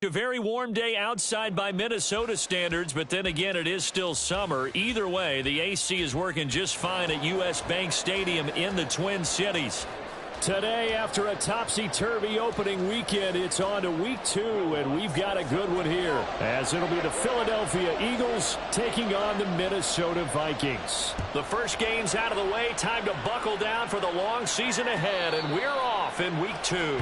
A very warm day outside by Minnesota standards, but then again, it is still summer. Either way, the AC is working just fine at U.S. Bank Stadium in the Twin Cities. Today, after a topsy-turvy opening weekend, it's on to week 2, and we've got a good one here, as it'll be the Philadelphia Eagles taking on the Minnesota Vikings. The first game's out of the way. Time to buckle down for the long season ahead, and we're off in week 2.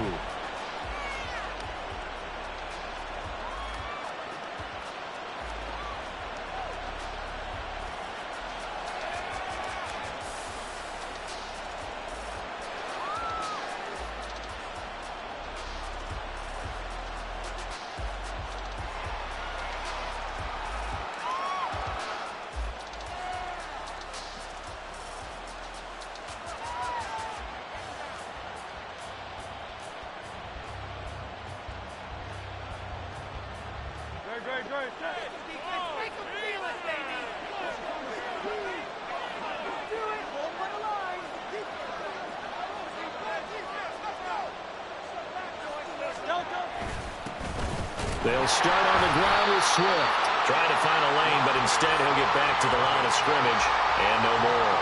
They'll start on the ground with Swift. Trying to find a lane, but instead he'll get back to the line of scrimmage, and no more.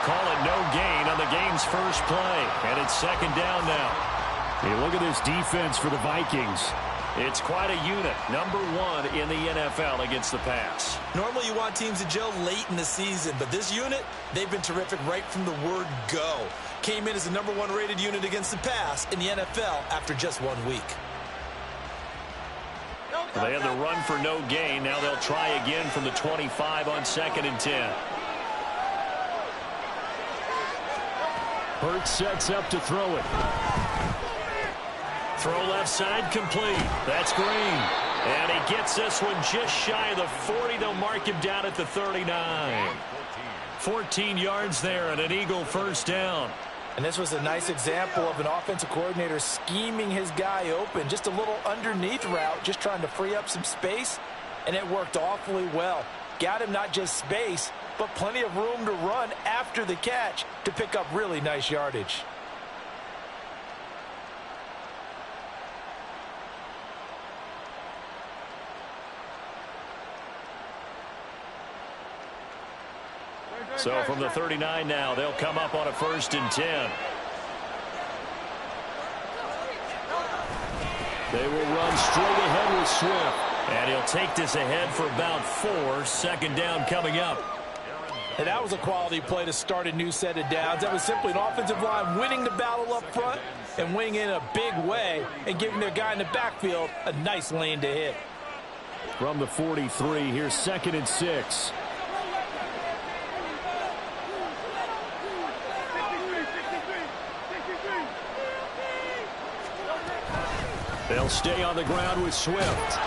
Call it no gain on the game's first play, and it's second down now. Hey, look at this defense for the Vikings. It's quite a unit, number 1 in the NFL against the pass. Normally you want teams to gel late in the season, but this unit, they've been terrific right from the word go. Came in as the number 1 rated unit against the pass in the NFL after just 1 week. They had the run for no gain. Now they'll try again from the 25 on 2nd and 10. Hurts sets up to throw it. Throw left side complete. That's Green. And he gets this one just shy of the 40. They'll mark him down at the 39. 14 yards there and an Eagle first down. And this was a nice example of an offensive coordinator scheming his guy open. Just a little underneath route, just trying to free up some space, and it worked awfully well. Got him not just space, but plenty of room to run after the catch to pick up really nice yardage. So from the 39 now, they'll come up on a 1st and 10. They will run straight ahead with Swift. And he'll take this ahead for about 4. 2nd down coming up. And that was a quality play to start a new set of downs. That was simply an offensive line winning the battle up front and winning in a big way and giving their guy in the backfield a nice lane to hit. From the 43, here's 2nd and 6. They'll stay on the ground with Swift.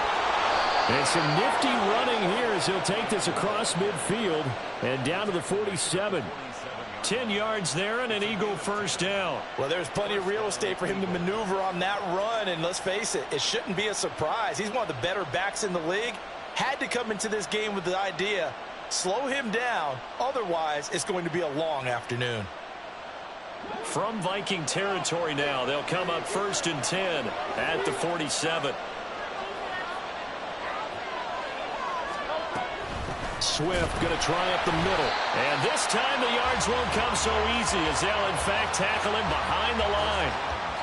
And some nifty running here as he'll take this across midfield and down to the 47. 10 yards there and an Eagle first down. Well, there's plenty of real estate for him to maneuver on that run, and let's face it, it shouldn't be a surprise. He's one of the better backs in the league. Had to come into this game with the idea, slow him down, otherwise it's going to be a long afternoon. From Viking territory now, they'll come up 1st and 10 at the 47. Swift going to try up the middle. And this time the yards won't come so easy as they'll in fact tackle him behind the line.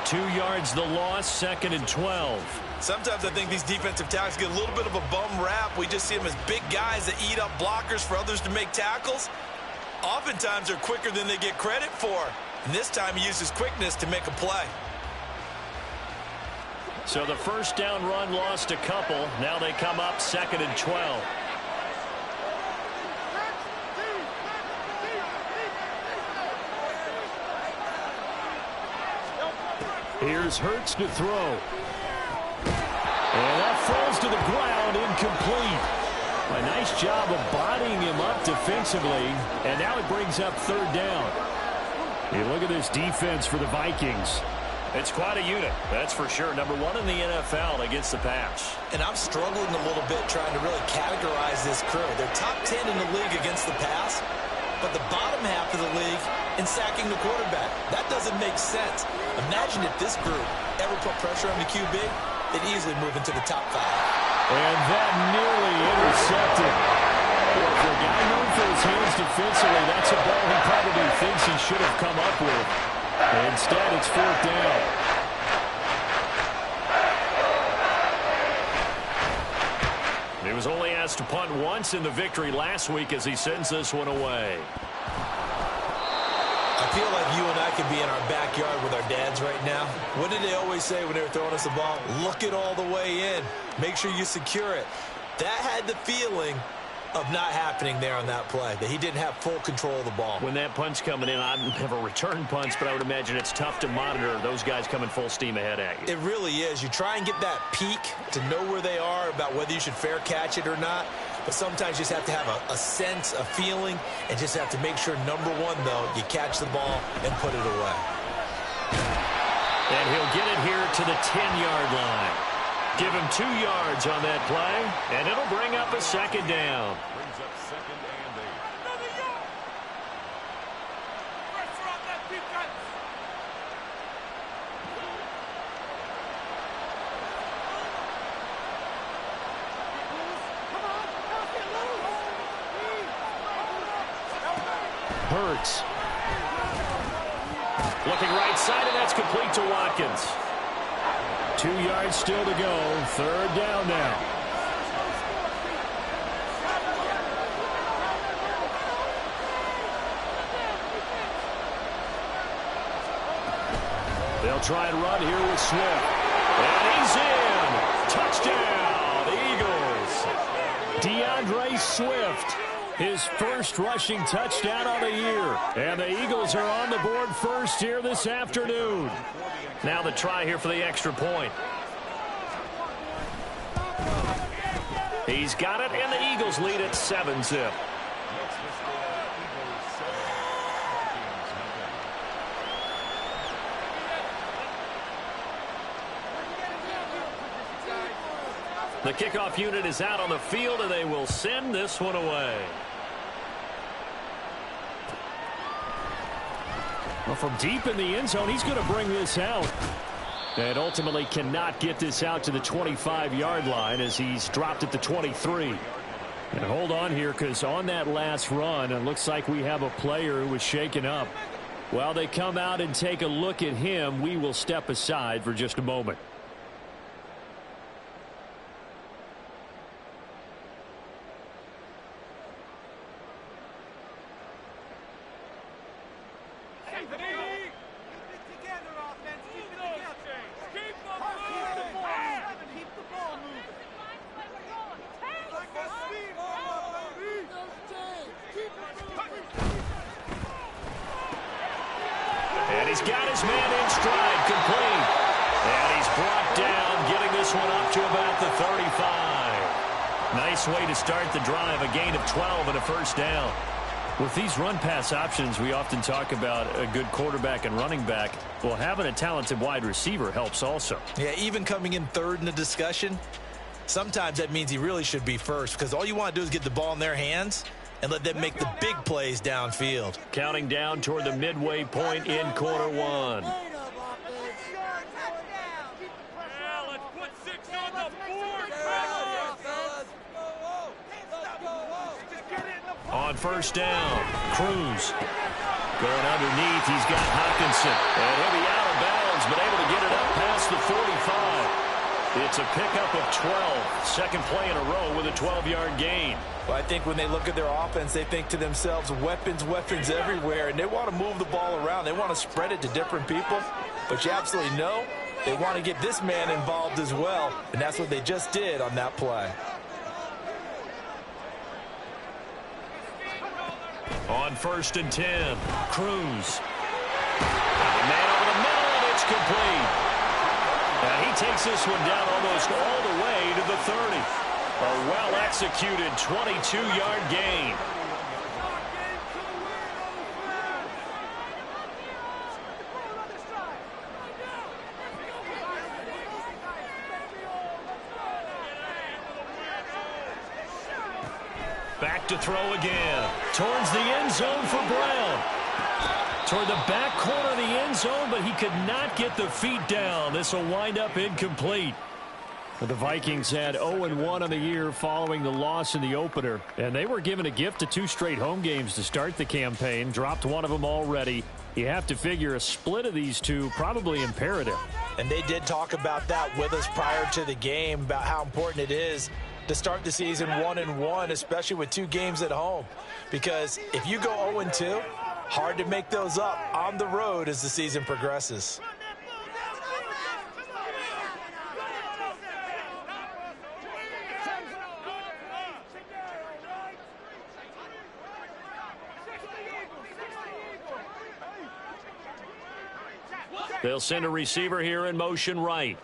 2 yards the loss, 2nd and 12. Sometimes I think these defensive tackles get a little bit of a bum rap. We just see them as big guys that eat up blockers for others to make tackles. Oftentimes they're quicker than they get credit for. And this time he uses quickness to make a play. So the first down run lost a couple. Now they come up 2nd and 12. Here's Hurts to throw. And that falls to the ground, incomplete. A nice job of bodying him up defensively. And now it brings up 3rd down. Hey, look at this defense for the Vikings. It's quite a unit, that's for sure. Number 1 in the NFL against the pass. And I'm struggling a little bit trying to really categorize this crew. They're top 10 in the league against the pass, but the bottom half of the league in sacking the quarterback. That doesn't make sense. Imagine if this group ever put pressure on the QB. they'd easily move into the top 5. And that nearly intercepted. Well, for a guy known for his hands defensively, that's a ball he probably thinks he should have come up with. Instead, it's 4th down. He was only asked to punt once in the victory last week as he sends this one away. I feel like you and I could be in our backyard with our dads right now. What did they always say when they were throwing us the ball? Look it all the way in. Make sure you secure it. That had the feeling of not happening there on that play, that he didn't have full control of the ball. When that punt's coming in, I don't have a return punch, but I would imagine it's tough to monitor those guys coming full steam ahead at you. It really is. You try and get that peek to know where they are about whether you should fair catch it or not, but sometimes you just have to have a sense, a feeling, and just have to make sure, number one, though, you catch the ball and put it away. And he'll get it here to the 10-yard line. Give him 2 yards on that play, and it'll bring up a 2nd down. Brings up 2nd and 8. Another yard. Pressure on that defense. Hurts. Looking right side, and that's complete to Watkins. 2 yards still to go. 3rd down now. They'll try and run here with Swift. And he's in. Touchdown, Eagles. DeAndre Swift, his first rushing touchdown on the year. And the Eagles are on the board first here this afternoon. Now the try here for the extra point. He's got it, and the Eagles lead at 7-zip. The kickoff unit is out on the field, and they will send this one away. Well, from deep in the end zone, he's going to bring this out. And ultimately cannot get this out to the 25-yard line as he's dropped at the 23. And hold on here, because on that last run, it looks like we have a player who was shaken up. While they come out and take a look at him, we will step aside for just a moment. And he's got his man in stride, complete. And he's brought down, getting this one up to about the 35. Nice way to start the drive, a gain of 12 and a 1st down. With these run-pass options, we often talk about a good quarterback and running back. Well, having a talented wide receiver helps also. Yeah, even coming in 3rd in the discussion, sometimes that means he really should be first, because all you want to do is get the ball in their hands and let them make the big plays downfield. Counting down toward the midway point in quarter 1. On 1st down, Cruz going underneath. He's got Hockenson, and he'll be out of bounds, but able to get it up past the 45. It's a pickup of 12. 2nd play in a row with a 12-yard gain. Well, I think when they look at their offense, they think to themselves, weapons, weapons everywhere, and they want to move the ball around. They want to spread it to different people, but you absolutely know they want to get this man involved as well, and that's what they just did on that play. On 1st and 10, Cruz. Man over the middle, and it's complete. And he takes this one down almost all the way to the 30. A well-executed 22-yard gain. Back to throw again. Towards the end zone for Brown. Toward the back corner of the end zone, but he could not get the feet down. This will wind up incomplete. The Vikings had 0-1 on the year following the loss in the opener, and they were given a gift of 2 straight home games to start the campaign, dropped one of them already. You have to figure a split of these two probably imperative. And they did talk about that with us prior to the game, about how important it is to start the season 1-1, especially with 2 games at home. Because if you go 0-2, hard to make those up on the road as the season progresses. They'll send a receiver here in motion right.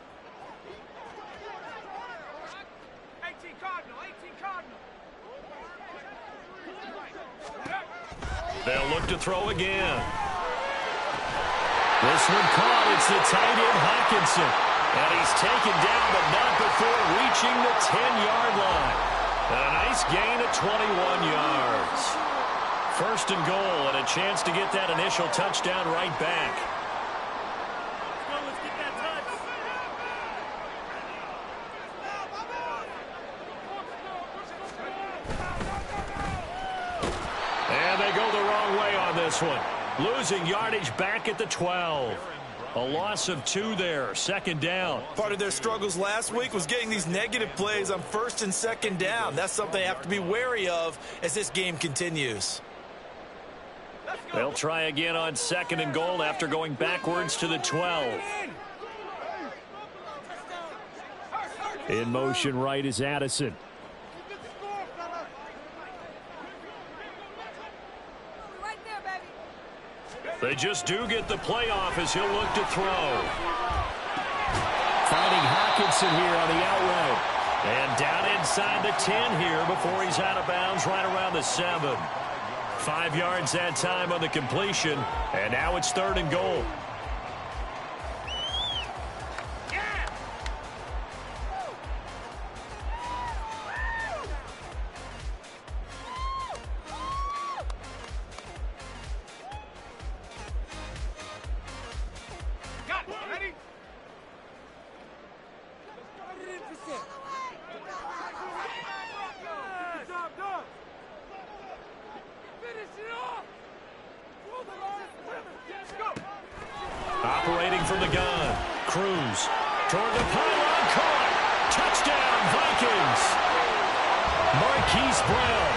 They'll look to throw again. This one caught. It's the tight end, Hawkinson. And he's taken down, but not before reaching the 10-yard line. And a nice gain of 21 yards. First and goal, and a chance to get that initial touchdown right back. One. Losing yardage back at the 12. A loss of 2 there. Second down. Part of their struggles last week was getting these negative plays on first and second down. That's something they have to be wary of as this game continues. They'll try again on second and goal after going backwards to the 12. In motion right is Addison. They just do get the playoff as he'll look to throw. Finding Hawkinson here on the out route. And down inside the 10 here before he's out of bounds right around the 7. 5 yards that time on the completion. And now it's third and goal. Operating from the gun. Cruz toward the pylon. Caught. Touchdown, Vikings. Marquise Brown.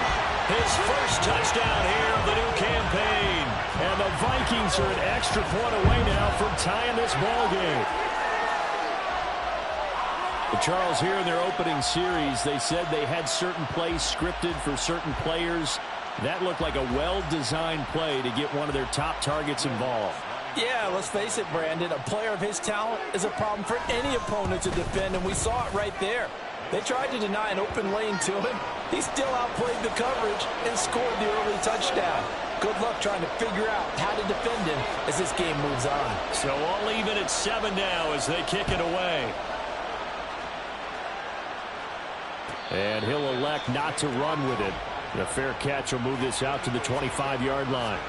His first touchdown here of the new campaign. And the Vikings are an extra point away now from tying this ball game. But Charles, here in their opening series, they said they had certain plays scripted for certain players. That looked like a well-designed play to get one of their top targets involved. Yeah, let's face it, Brandon. A player of his talent is a problem for any opponent to defend, and we saw it right there. They tried to deny an open lane to him. He still outplayed the coverage and scored the early touchdown. Good luck trying to figure out how to defend him as this game moves on. So all even at 7 now as they kick it away. And he'll elect not to run with it. The fair catch will move this out to the 25-yard line.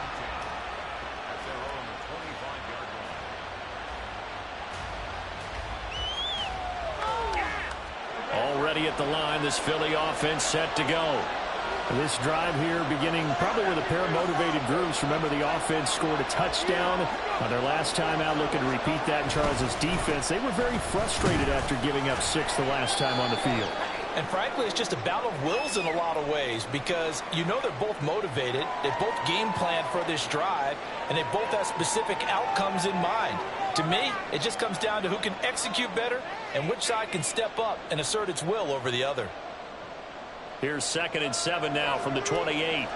Already at the line, this Philly offense set to go. This drive here beginning probably with a pair of motivated groups. Remember, the offense scored a touchdown on their last time out, looking to repeat that in Charles's defense. They were very frustrated after giving up 6 the last time on the field. And frankly, it's just a battle of wills in a lot of ways because you know they're both motivated, they both game planned for this drive, and they both have specific outcomes in mind. To me, it just comes down to who can execute better and which side can step up and assert its will over the other. Here's 2nd and 7 now from the 28.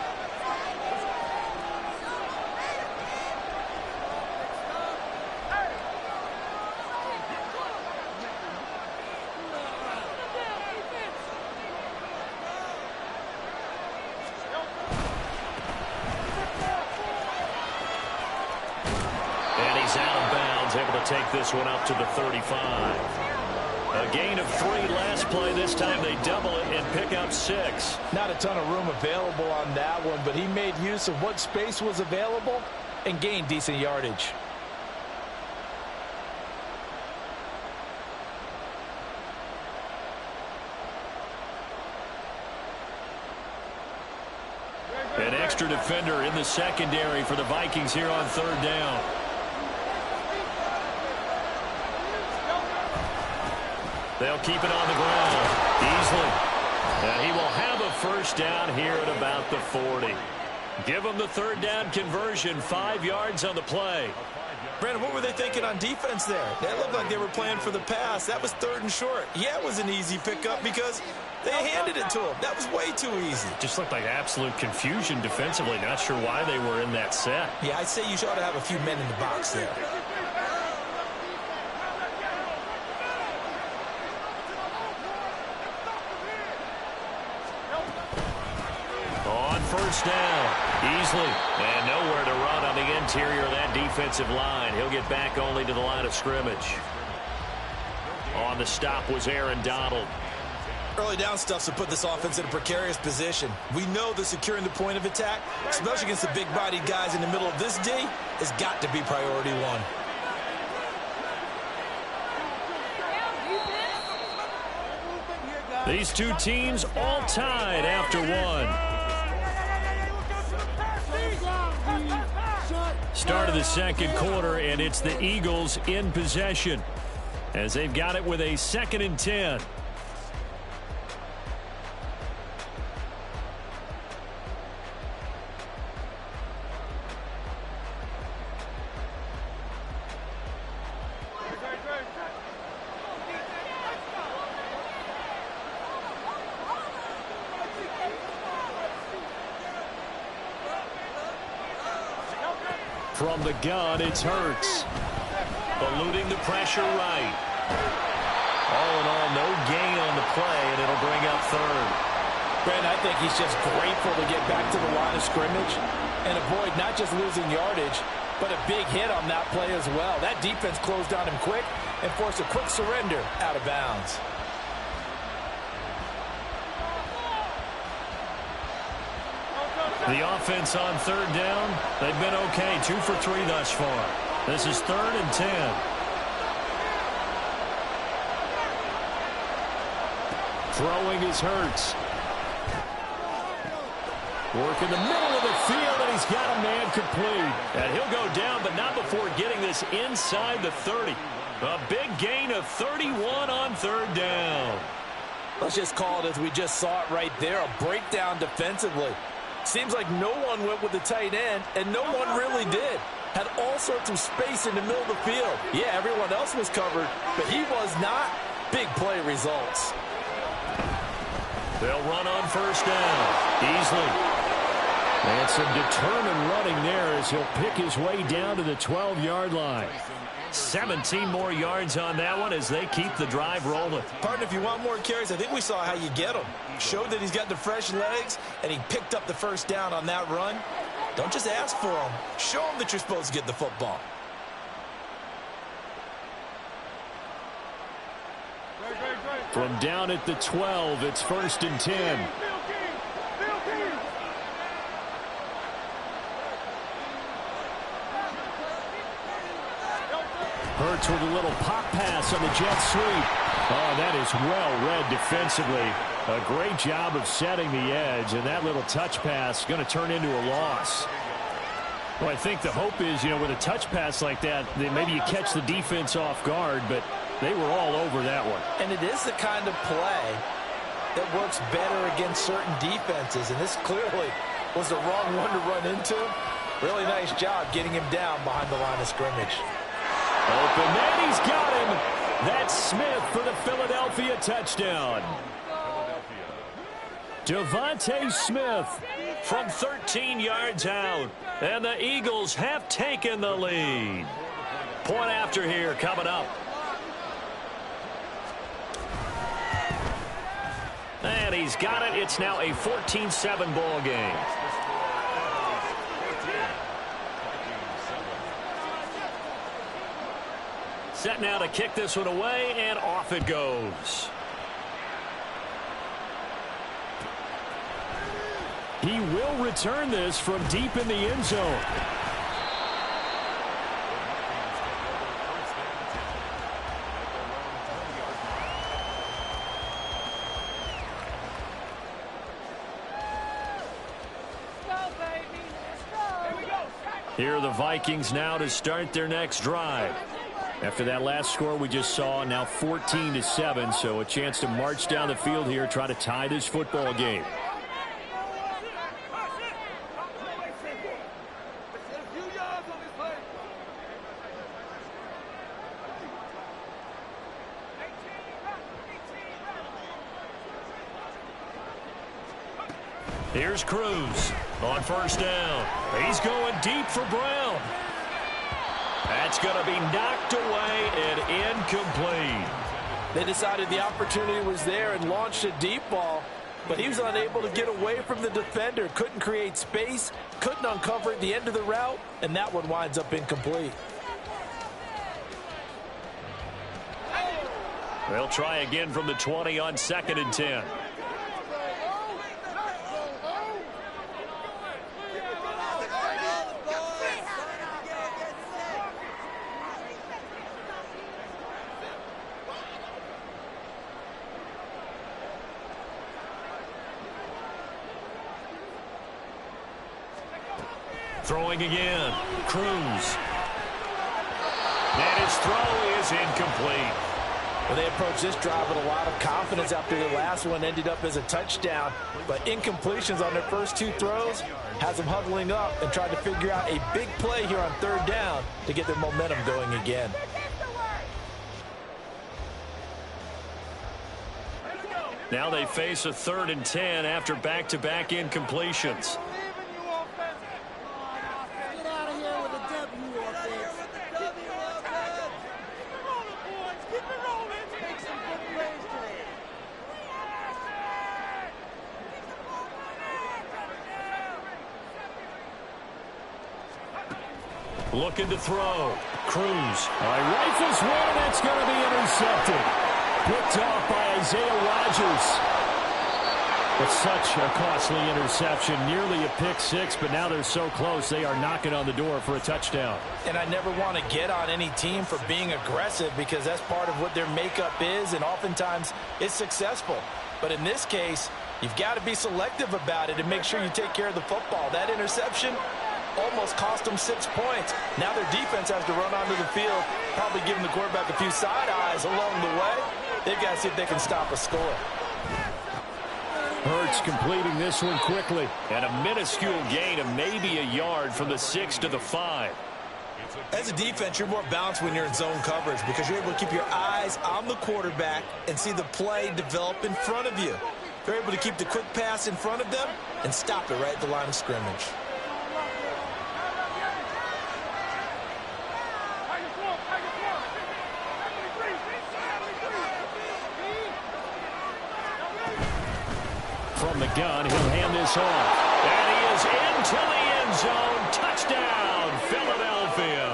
Able to take this one up to the 35. A gain of 3 last play. This time they double it and pick up 6. Not a ton of room available on that one, but he made use of what space was available and gained decent yardage. An extra defender in the secondary for the Vikings here on third down. They'll keep it on the ground easily. And he will have a first down here at about the 40. Give them the third down conversion, 5 yards on the play. Brandon, what were they thinking on defense there? They looked like they were playing for the pass. That was 3rd and short. Yeah, it was an easy pickup because they handed it to him. That was way too easy. Just looked like absolute confusion defensively. Not sure why they were in that set. Yeah, I'd say you ought to have a few men in the box there. On first down, easily, and nowhere to run on the interior of that defensive line. He'll get back only to the line of scrimmage. On the stop was Aaron Donald. Early down stuff's to put this offense in a precarious position. We know that securing the point of attack, especially against the big-bodied guys in the middle of this D, has got to be priority one. These two teams all tied after one. Start of the second quarter, and it's the Eagles in possession as they've got it with a 2nd and 10. From the gun, it's Hurts. Eluding the pressure right. All in all, no gain on the play, and it'll bring up 3rd. Brandon, I think he's just grateful to get back to the line of scrimmage and avoid not just losing yardage, but a big hit on that play as well. That defense closed on him quick and forced a quick surrender out of bounds. The offense on 3rd down, they've been okay. 2 for 3 thus far. This is 3rd and 10. Throwing is Hurts. Work in the middle of the field, and he's got a man complete. And he'll go down, but not before getting this inside the 30. A big gain of 31 on 3rd down. Let's just call it as we just saw it right there, a breakdown defensively. Seems like no one went with the tight end, and no one really did. Had all sorts of space in the middle of the field. Yeah, everyone else was covered, but he was not. Big play results. They'll run on first down. Easily. And some determined running there as he'll pick his way down to the 12-yard line. 17 more yards on that one as they keep the drive rolling. Partner, if you want more carries, I think we saw how you get them. Showed that he's got the fresh legs, and he picked up the first down on that run. Don't just ask for them. Show them that you're supposed to get the football. From down at the 12, it's 1st and 10. Hurts with a little pop pass on the jet sweep. Oh, that is well read defensively. A great job of setting the edge, and that little touch pass is going to turn into a loss. Well, I think the hope is, with a touch pass like that, maybe you catch the defense off guard, but they were all over that one. And it is the kind of play that works better against certain defenses, and this clearly was the wrong one to run into. Really nice job getting him down behind the line of scrimmage. Open man, he's got him. That's Smith for the Philadelphia touchdown. Devontae Smith from 13 yards out. And the Eagles have taken the lead. Point after here coming up. And he's got it. It's now a 14-7 ball game. Set now to kick this one away, and off it goes. He will return this from deep in the end zone. Here are the Vikings now to start their next drive. After that last score we just saw, now 14-7, so a chance to march down the field here, try to tie this football game. Here's Cruz on first down. He's going deep for Brown. That's going to be knocked away and incomplete. They decided the opportunity was there and launched a deep ball, but he was unable to get away from the defender. Couldn't create space, couldn't uncover at the end of the route, and that one winds up incomplete. They'll try again from the 20 on 2nd and 10. Throwing again. Cruz. And his throw is incomplete. Well, they approached this drive with a lot of confidence after the last one ended up as a touchdown. But incompletions on their first two throws has them huddling up and trying to figure out a big play here on 3rd down to get their momentum going again. Now they face a 3rd and 10 after back-to-back incompletions. Looking to throw. Cruz. Rifles one, that's going to be intercepted. Picked off by Isaiah Rodgers. It's such a costly interception, nearly a pick six, but now they're so close they are knocking on the door for a touchdown. And I never want to get on any team for being aggressive because that's part of what their makeup is, and oftentimes it's successful. But in this case, you've got to be selective about it and make sure you take care of the football. That interception almost cost them 6 points. Now their defense has to run onto the field, probably giving the quarterback a few side eyes along the way. They've got to see if they can stop a score. Hurts completing this one quickly. And a minuscule gain of maybe a yard from the 6 to the 5. As a defense, you're more balanced when you're in zone coverage because you're able to keep your eyes on the quarterback and see the play develop in front of you. They're able to keep the quick pass in front of them and stop it right at the line of scrimmage. From the gun, he'll hand this off. And he is into the end zone. Touchdown, Philadelphia.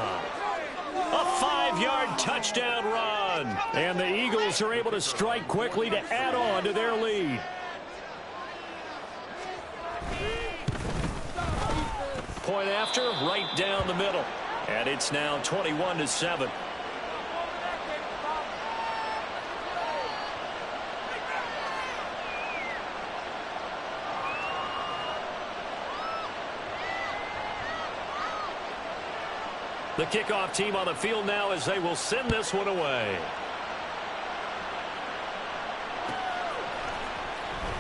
A 5-yard touchdown run. And the Eagles are able to strike quickly to add on to their lead. Point after, right down the middle. And it's now 21-7. The kickoff team on the field now as they will send this one away.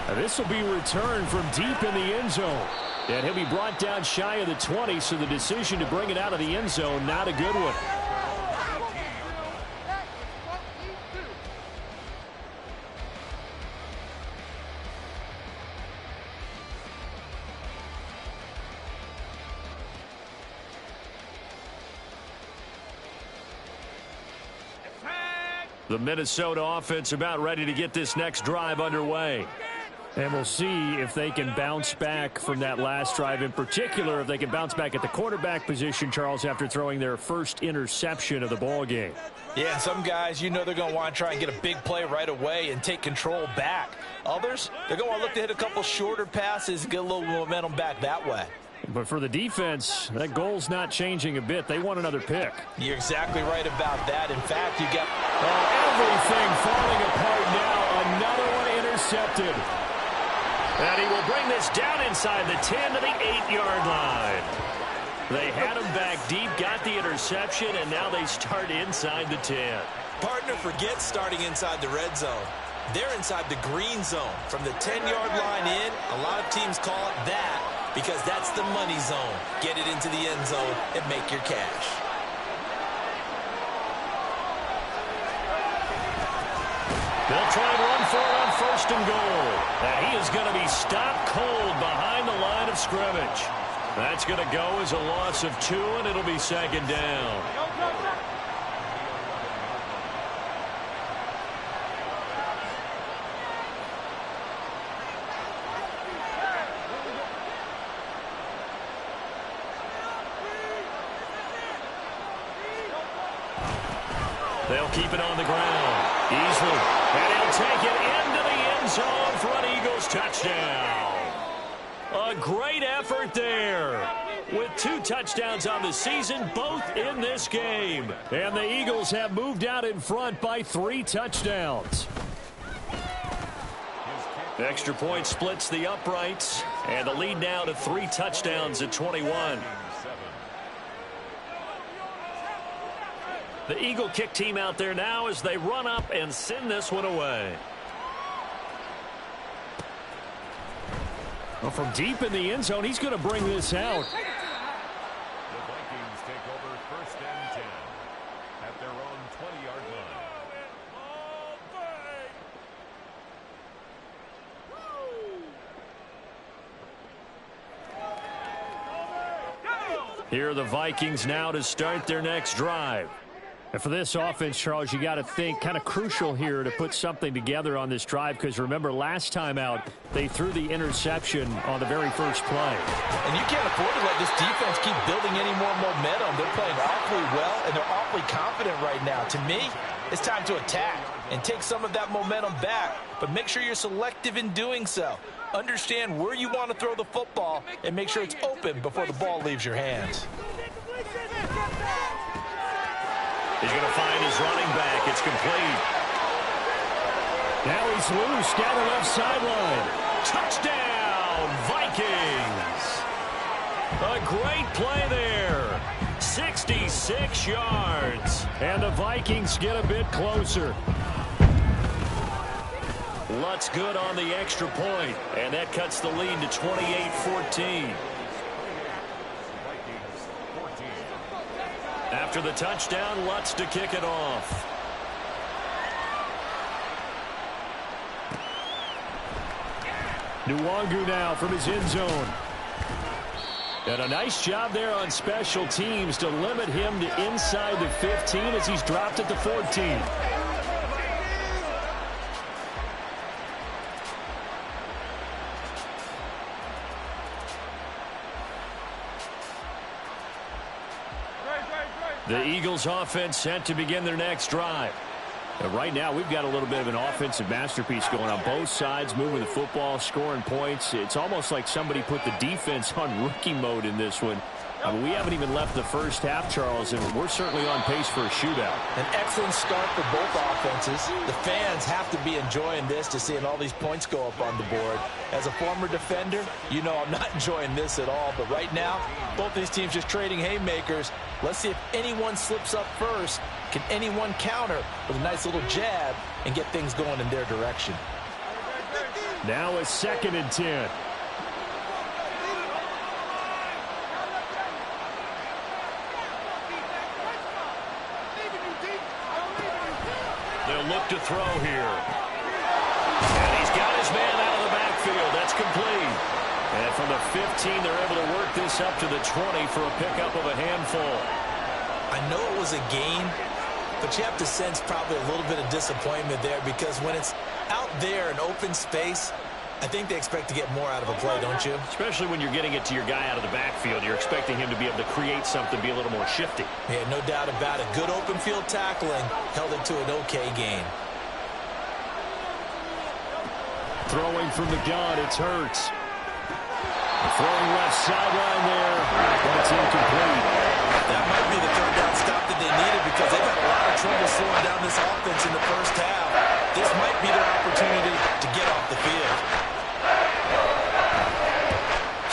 Now this will be returned from deep in the end zone. And he'll be brought down shy of the 20, so the decision to bring it out of the end zone, not a good one. The Minnesota offense about ready to get this next drive underway. And we'll see if they can bounce back from that last drive, in particular if they can bounce back at the quarterback position, Charles, after throwing their first interception of the ball game. Yeah, some guys, you know they're going to want to try and get a big play right away and take control back. Others, they're going to want to look to hit a couple shorter passes and get a little momentum back that way. But for the defense, that goal's not changing a bit. They want another pick. You're exactly right about that. In fact, you got everything falling apart now. Another one intercepted. And he will bring this down inside the 10 to the 8-yard line. They had him back deep, got the interception, and now they start inside the 10. Partner, forget starting inside the red zone. They're inside the green zone. From the 10-yard line in, a lot of teams call it that because that's the money zone. Get it into the end zone and make your cash. They'll try and run for it on 1st and goal. And he is going to be stopped cold behind the line of scrimmage. That's going to go as a loss of 2, and it'll be 2nd down. They'll keep it on the ground. Easily. And he'll take it into the end zone for an Eagles touchdown. A great effort there. With 2 touchdowns on the season, both in this game. And the Eagles have moved out in front by 3 touchdowns. The extra point splits the uprights. And the lead now to 3 touchdowns at 21. The Eagle kick team out there now as they run up and send this one away. Well, from deep in the end zone, he's going to bring this out. The Vikings take over 1st and 10 at their own 20-yard line. Here are the Vikings now to start their next drive. And for this offense, Charles, you got to think kind of crucial here to put something together on this drive because remember last time out they threw the interception on the very first play. And you can't afford to let this defense keep building any more momentum. They're playing awfully well and they're awfully confident right now. To me, it's time to attack and take some of that momentum back, but make sure you're selective in doing so. Understand where you want to throw the football and make sure it's open before the ball leaves your hands. He's going to find his running back. It's complete. Now he's loose down the left sideline. Touchdown, Vikings. A great play there. 66 yards. And the Vikings get a bit closer. Lutz good on the extra point. And that cuts the lead to 28-14. After the touchdown, Lutz to kick it off. Nwangu now from his end zone. And a nice job there on special teams to limit him to inside the 15 as he's dropped at the 14. The Eagles offense set to begin their next drive. And right now we've got a little bit of an offensive masterpiece going on both sides, moving the football, scoring points. It's almost like somebody put the defense on rookie mode in this one. I mean, we haven't even left the first half, Charles, and we're certainly on pace for a shootout. An excellent start for both offenses. The fans have to be enjoying this to seeing all these points go up on the board. As a former defender, you know I'm not enjoying this at all. But right now, both these teams just trading haymakers. Let's see if anyone slips up first. Can anyone counter with a nice little jab and get things going in their direction? Now a 2nd and 10. They'll look to throw here. And he's got his man out of the backfield. That's complete. And from the 15, they're able to work this up to the 20 for a pickup of a handful. I know it was a gain, but you have to sense probably a little bit of disappointment there because when it's out there in open space, I think they expect to get more out of a play, don't you? Especially when you're getting it to your guy out of the backfield. You're expecting him to be able to create something, be a little more shifty. Yeah, no doubt about it. Good open field tackling held it to an okay gain. Throwing from the gun, it's Hurts. Throwing left sideline there, but it's incomplete. That might be the third down stop that they needed because they've had a lot of trouble slowing down this offense in the first half. This might be their opportunity to get off the field.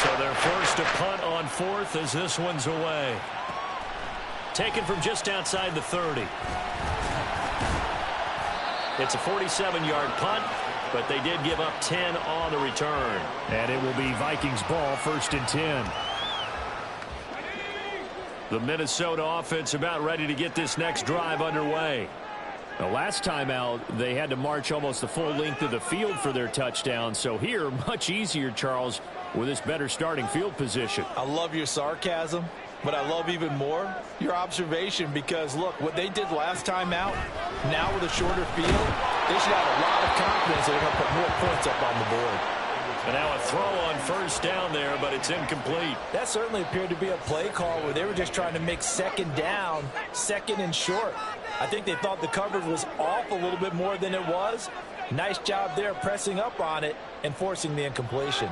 So their first of punt on 4th as this one's away. Taken from just outside the 30. It's a 47-yard punt, but they did give up 10 on the return. And it will be Vikings ball, 1st and 10. The Minnesota offense about ready to get this next drive underway. The last time out, they had to march almost the full length of the field for their touchdown. So here, much easier, Charles, with this better starting field position. I love your sarcasm, but I love even more your observation, because, look, what they did last time out, now with a shorter field, they should have a lot of confidence that they're going to put more points up on the board. And now a throw on 1st down there, but it's incomplete. That certainly appeared to be a play call where they were just trying to make 2nd down, 2nd and short. I think they thought the coverage was off a little bit more than it was. Nice job there pressing up on it and forcing the incompletion.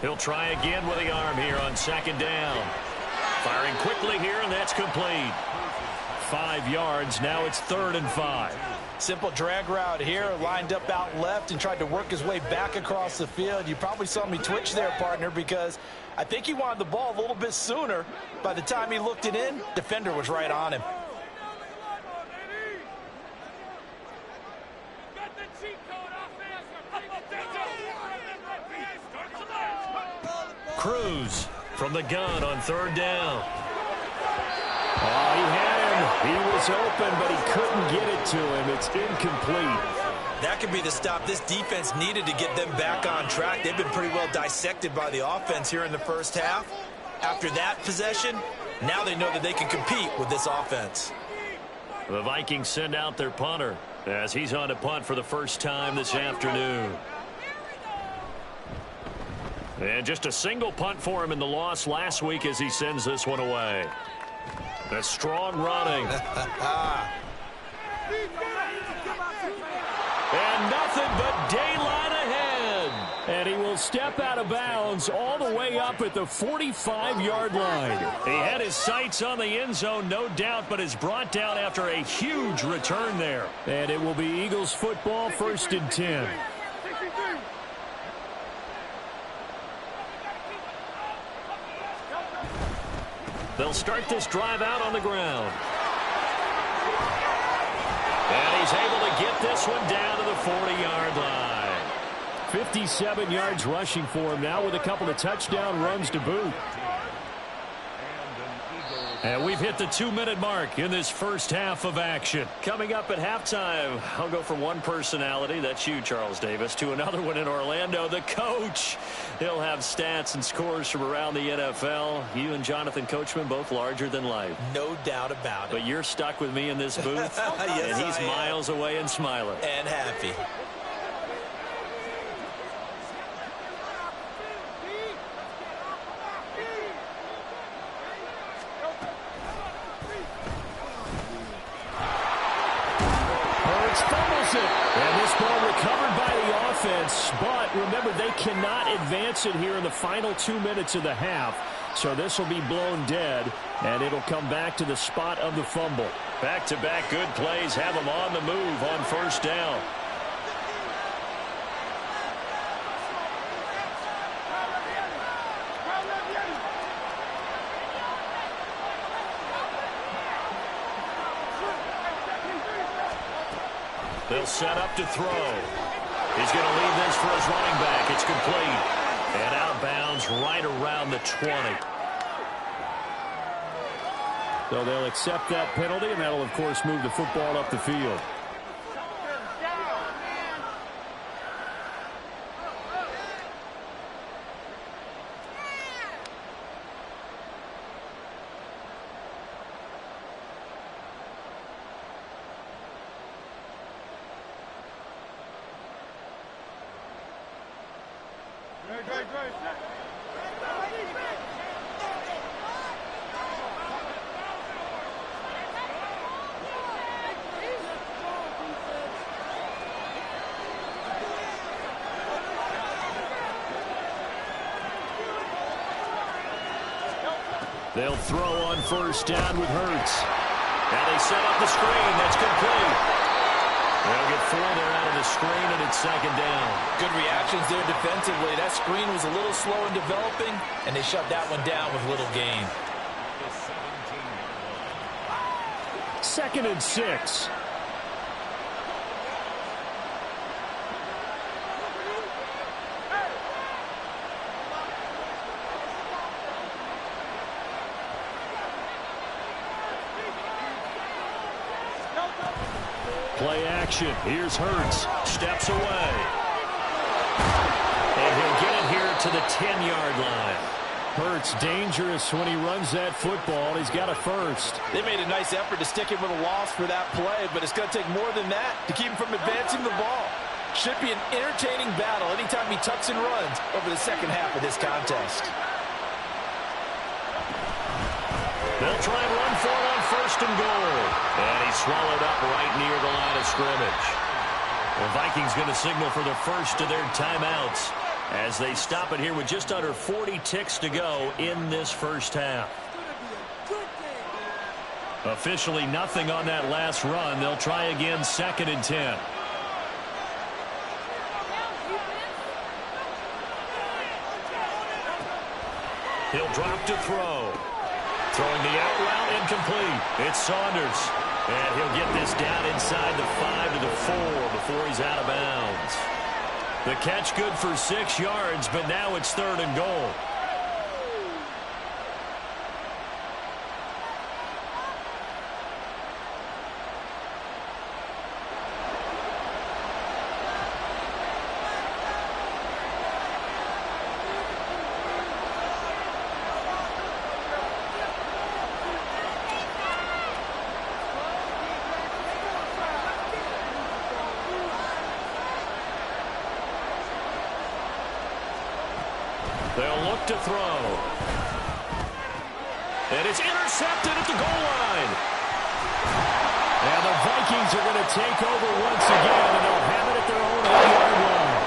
He'll try again with the arm here on 2nd down. Firing quickly here, and that's complete. 5 yards. Now it's 3rd and 5. Simple drag route here, lined up out left and tried to work his way back across the field. You probably saw me twitch there, partner, because I think he wanted the ball a little bit sooner. By the time he looked it in, defender was right on him. Cruz from the gun on 3rd down. Oh, he had him. He was open, but he couldn't get it to him. It's incomplete. That could be the stop this defense needed to get them back on track. They've been pretty well dissected by the offense here in the first half. After that possession, now they know that they can compete with this offense. The Vikings send out their punter as he's on to punt for the first time this afternoon. And just a single punt for him in the loss last week as he sends this one away. A strong running. And nothing but daylight ahead. And he will step out of bounds all the way up at the 45-yard line. He had his sights on the end zone, no doubt, but is brought down after a huge return there. And it will be Eagles football, 1st and 10. They'll start this drive out on the ground. And he's able to get this one down to the 40-yard line. 57 yards rushing for him now with a couple of touchdown runs to boot. And we've hit the 2-minute mark in this first half of action. Coming up at halftime, I'll go from one personality, that's you, Charles Davis, to another one in Orlando, the coach. He'll have stats and scores from around the NFL. You and Jonathan Coachman, both larger than life. No doubt about it. But you're stuck with me in this booth, yes, and he's miles away and smiling. And happy. And this ball recovered by the offense, but remember, they cannot advance it here in the final 2 minutes of the half. So this will be blown dead, and it'll come back to the spot of the fumble. Back-to-back good plays have them on the move on 1st down. They'll set up to throw. He's going to leave this for his running back. It's complete. And out of bounds right around the 20. So they'll accept that penalty, and that'll, of course, move the football up the field. They'll throw on first down with Hurts. Now they set up the screen. That's complete. They'll get 4 there out of the screen, and it's second down. Good reactions there defensively. That screen was a little slow in developing, and they shut that one down with little gain. 2nd and 6. Play action. Here's Hurts. Steps away. And he'll get it here to the 10-yard line. Hurts dangerous when he runs that football. He's got a first. They made a nice effort to stick him with a loss for that play, but it's going to take more than that to keep him from advancing the ball. Should be an entertaining battle anytime he tucks and runs over the second half of this contest. They'll try and run for it on 1st and goal. And he's swallowed up right near the line of scrimmage. The Vikings going to signal for the first of their timeouts as they stop it here with just under 40 ticks to go in this first half. Officially nothing on that last run. They'll try again 2nd and 10. He'll drop to throw. Throwing the out route incomplete. It's Saunders. And he'll get this down inside the 5 to the 4 before he's out of bounds. The catch good for 6 yards, but now it's 3rd and goal. They'll look to throw. And it's intercepted at the goal line. And the Vikings are going to take over once again, and they'll have it at their own 8-yard line.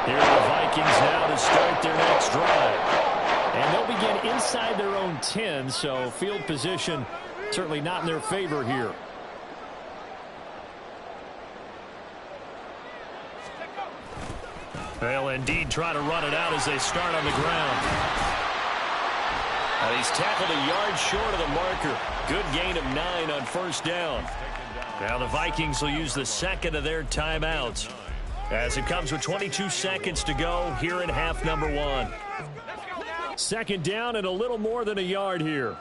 Here are the Vikings now to start their next drive. And they'll begin inside their own 10, so field position certainly not in their favor here. They'll indeed try to run it out as they start on the ground. And he's tackled a yard short of the marker. Good gain of 9 on first down. Now the Vikings will use the second of their timeouts as it comes with 22 seconds to go here in half number 1. Second down and a little more than a yard here.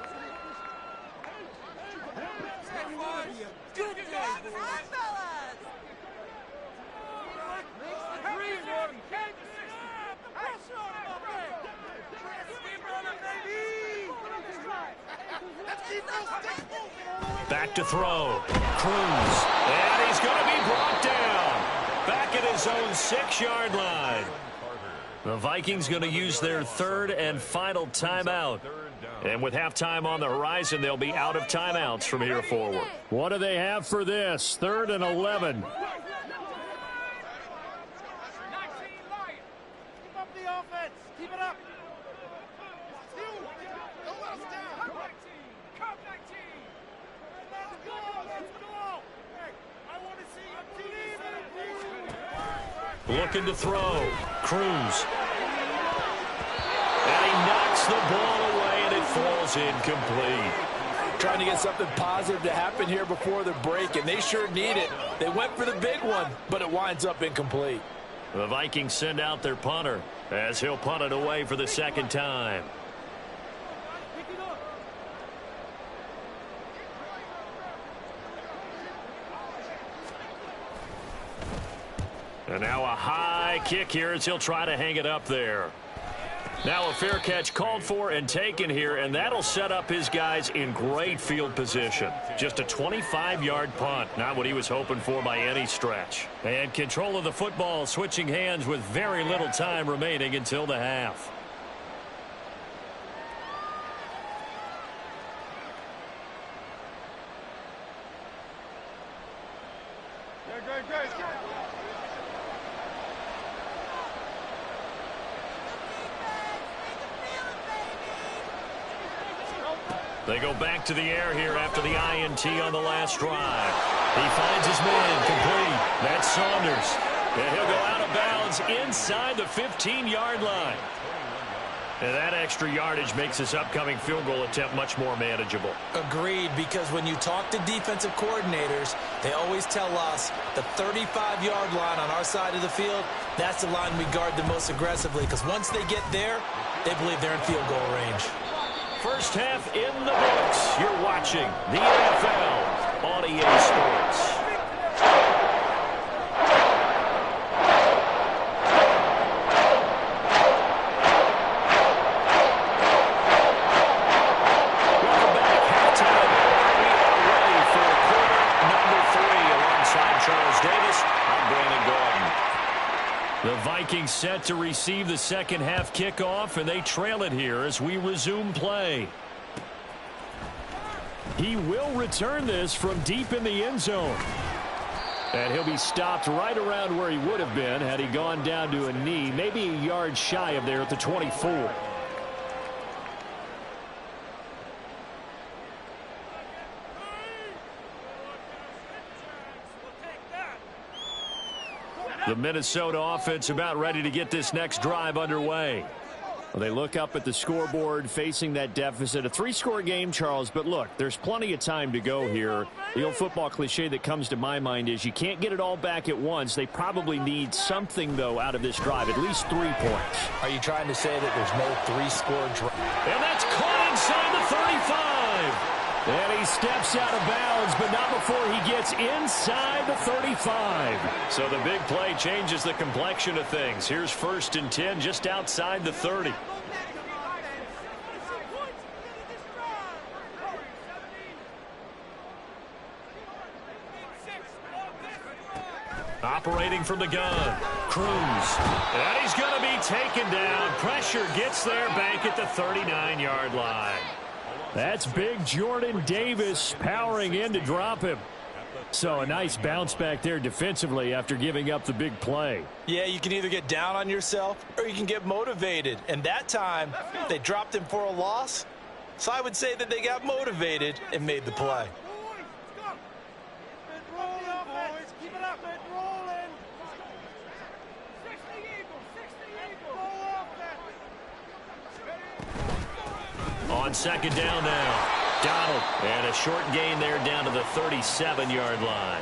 Back to throw. Cruz. And he's going to be brought down. Back at his own 6-yard line. The Vikings going to use their 3rd and final timeout. And with halftime on the horizon, they'll be out of timeouts from here forward. What do they have for this? 3rd and 11. Looking to throw. Cruz. And he knocks the ball away, and it falls incomplete. Trying to get something positive to happen here before the break, and they sure need it. They went for the big one, but it winds up incomplete. The Vikings send out their punter as he'll punt it away for the second time. And now a high kick here as he'll try to hang it up there. Now a fair catch called for and taken here, and that'll set up his guys in great field position. Just a 25-yard punt, not what he was hoping for by any stretch. And control of the football switching hands with very little time remaining until the half. They go back to the air here after the INT on the last drive. He finds his man complete. That's Saunders. And he'll go out of bounds inside the 15-yard line. And that extra yardage makes this upcoming field goal attempt much more manageable. Agreed, because when you talk to defensive coordinators, they always tell us the 35-yard line on our side of the field, that's the line we guard the most aggressively, because once they get there, they believe they're in field goal range. First half in the books. You're watching the NFL on EA Sports. The Vikings set to receive the second half kickoff, and they trail it here as we resume play. He will return this from deep in the end zone. And he'll be stopped right around where he would have been had he gone down to a knee, maybe a yard shy of there at the 24. The Minnesota offense about ready to get this next drive underway. Well, they look up at the scoreboard facing that deficit. A 3-score game, Charles, but look, there's plenty of time to go here. The old football cliche that comes to my mind is you can't get it all back at once. They probably need something, though, out of this drive, at least 3 points. Are you trying to say that there's no 3-score drive? And that's caught inside the 35. And he steps out of bounds, but not before he gets inside the 35. So the big play changes the complexion of things. Here's 1st and 10 just outside the 30. Operating from the gun, Cruz. And he's going to be taken down. Pressure gets there back at the 39-yard line. That's big Jordan Davis powering in to drop him. So a nice bounce back there defensively after giving up the big play. Yeah, you can either get down on yourself or you can get motivated. And that time, they dropped him for a loss. So I would say that they got motivated and made the play. On second down now, Donald. And a short gain there down to the 37-yard line.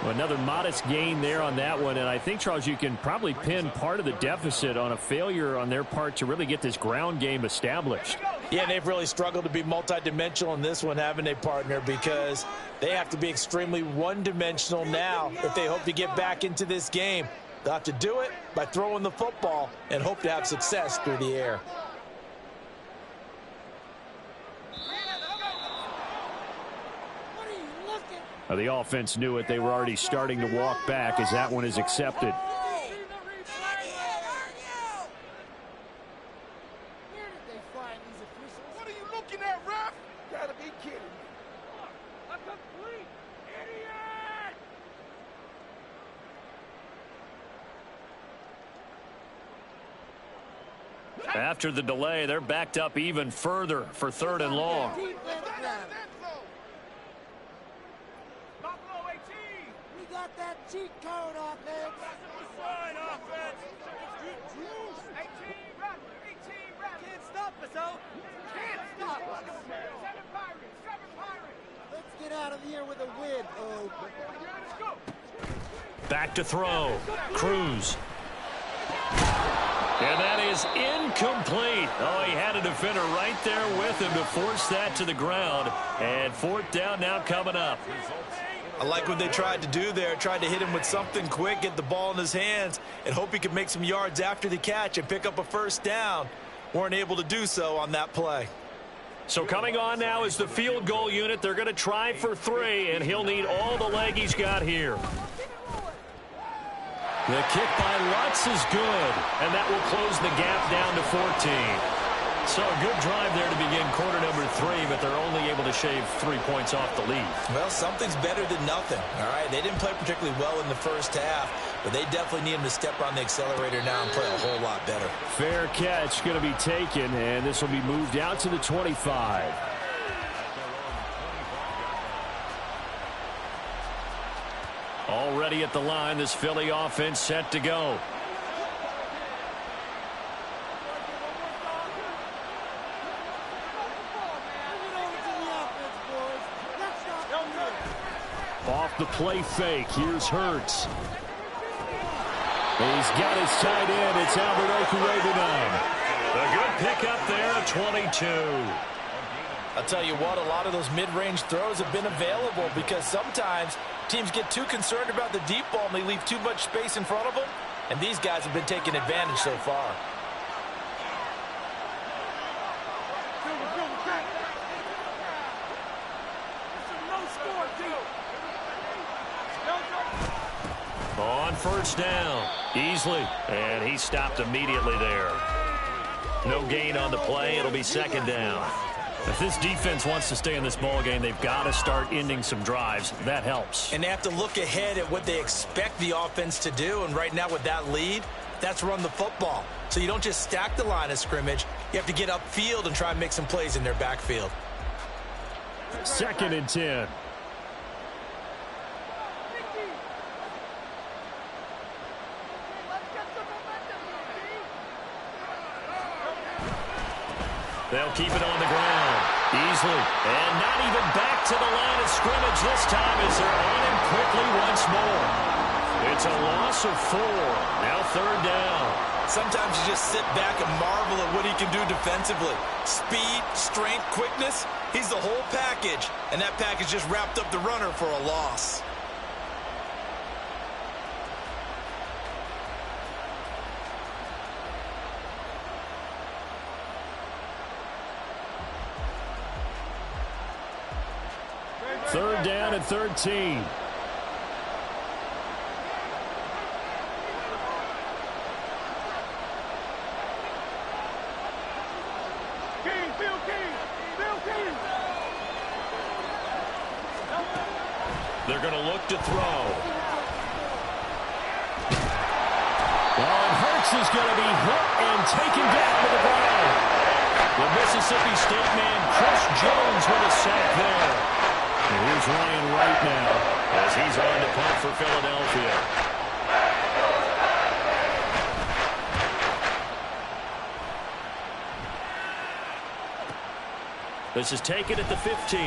Well, another modest gain there on that one. And I think, Charles, you can probably pin part of the deficit on a failure on their part to really get this ground game established. Yeah, and they've really struggled to be multidimensional in this one, haven't they, partner? Because they have to be extremely one-dimensional now if they hope to get back into this game. They'll have to do it by throwing the football and hope to have success through the air. The offense knew it. They were already starting to walk back as that one is accepted. What are you looking at, ref? Gotta be kidding me. A complete idiot! After the delay, they're backed up even further for 3rd and long. That cheat code offense. Can't stop us, oh. Can't stop us. 7 Pirates. Let's get out of here with a win, oh. Back to throw. Cruz. And that is incomplete. Oh, he had a defender right there with him to force that to the ground. And 4th down now coming up. I like what they tried to do there, tried to hit him with something quick, get the ball in his hands, and hope he could make some yards after the catch and pick up a 1st down. Weren't able to do so on that play. So coming on now is the field goal unit. They're going to try for 3, and he'll need all the leg he's got here. The kick by Lutz is good, and that will close the gap down to 14. So a good drive there to begin quarter number 3, but they're only able to shave 3 points off the lead. Well, something's better than nothing, all right? They didn't play particularly well in the first half, but they definitely need him to step on the accelerator now and play a whole lot better. Fair catch going to be taken, and this will be moved out to the 25. Already at the line, this Philly offense set to go. Off the play fake. Here's Hurts. He's got his tight end. It's Albert Okurebunan. A good pickup there at 22. I'll tell you what, a lot of those mid-range throws have been available because sometimes teams get too concerned about the deep ball and they leave too much space in front of them. And these guys have been taking advantage so far. On first down, Easley, and he stopped immediately there. No gain on the play. It'll be second down. If this defense wants to stay in this ball game, they've got to start ending some drives. That helps. And they have to look ahead at what they expect the offense to do. And right now with that lead, that's run the football. So you don't just stack the line of scrimmage. You have to get upfield and try and make some plays in their backfield. 2nd and 10. They'll keep it on the ground. Easily. And not even back to the line of scrimmage this time as they're on him quickly once more. It's a loss of 4. Now 3rd down. Sometimes you just sit back and marvel at what he can do defensively. Speed, strength, quickness. He's the whole package. And that package just wrapped up the runner for a loss. Third down and 13. They're going to look to throw. Well, and Hurts is going to be hit and taken down to the ground. The Mississippi State man, Chris Jones, with a sack there. And here's Ryan right now as he's on to punt for Philadelphia. This is taken at the 15.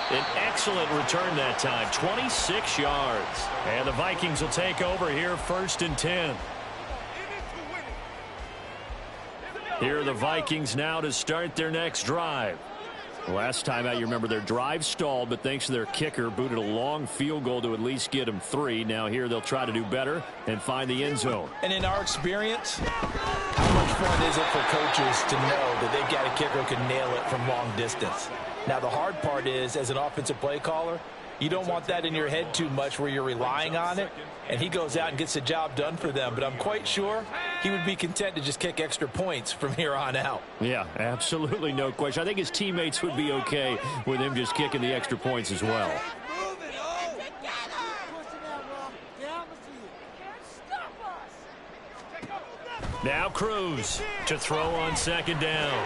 An excellent return that time, 26 yards. And the Vikings will take over here, 1st and 10. Here are the Vikings now to start their next drive. Last time out, you remember their drive stalled, but thanks to their kicker, booted a long field goal to at least get them 3. Now here they'll try to do better and find the end zone. And in our experience, how much fun is it for coaches to know that they've got a kicker who can nail it from long distance? Now the hard part is, as an offensive play caller, you don't want that in your head too much where you're relying on it, and he goes out and gets the job done for them. But I'm quite sure he would be content to just kick extra points from here on out. Yeah, absolutely no question. I think his teammates would be okay with him just kicking the extra points as well. Now Cruz to throw on 2nd down.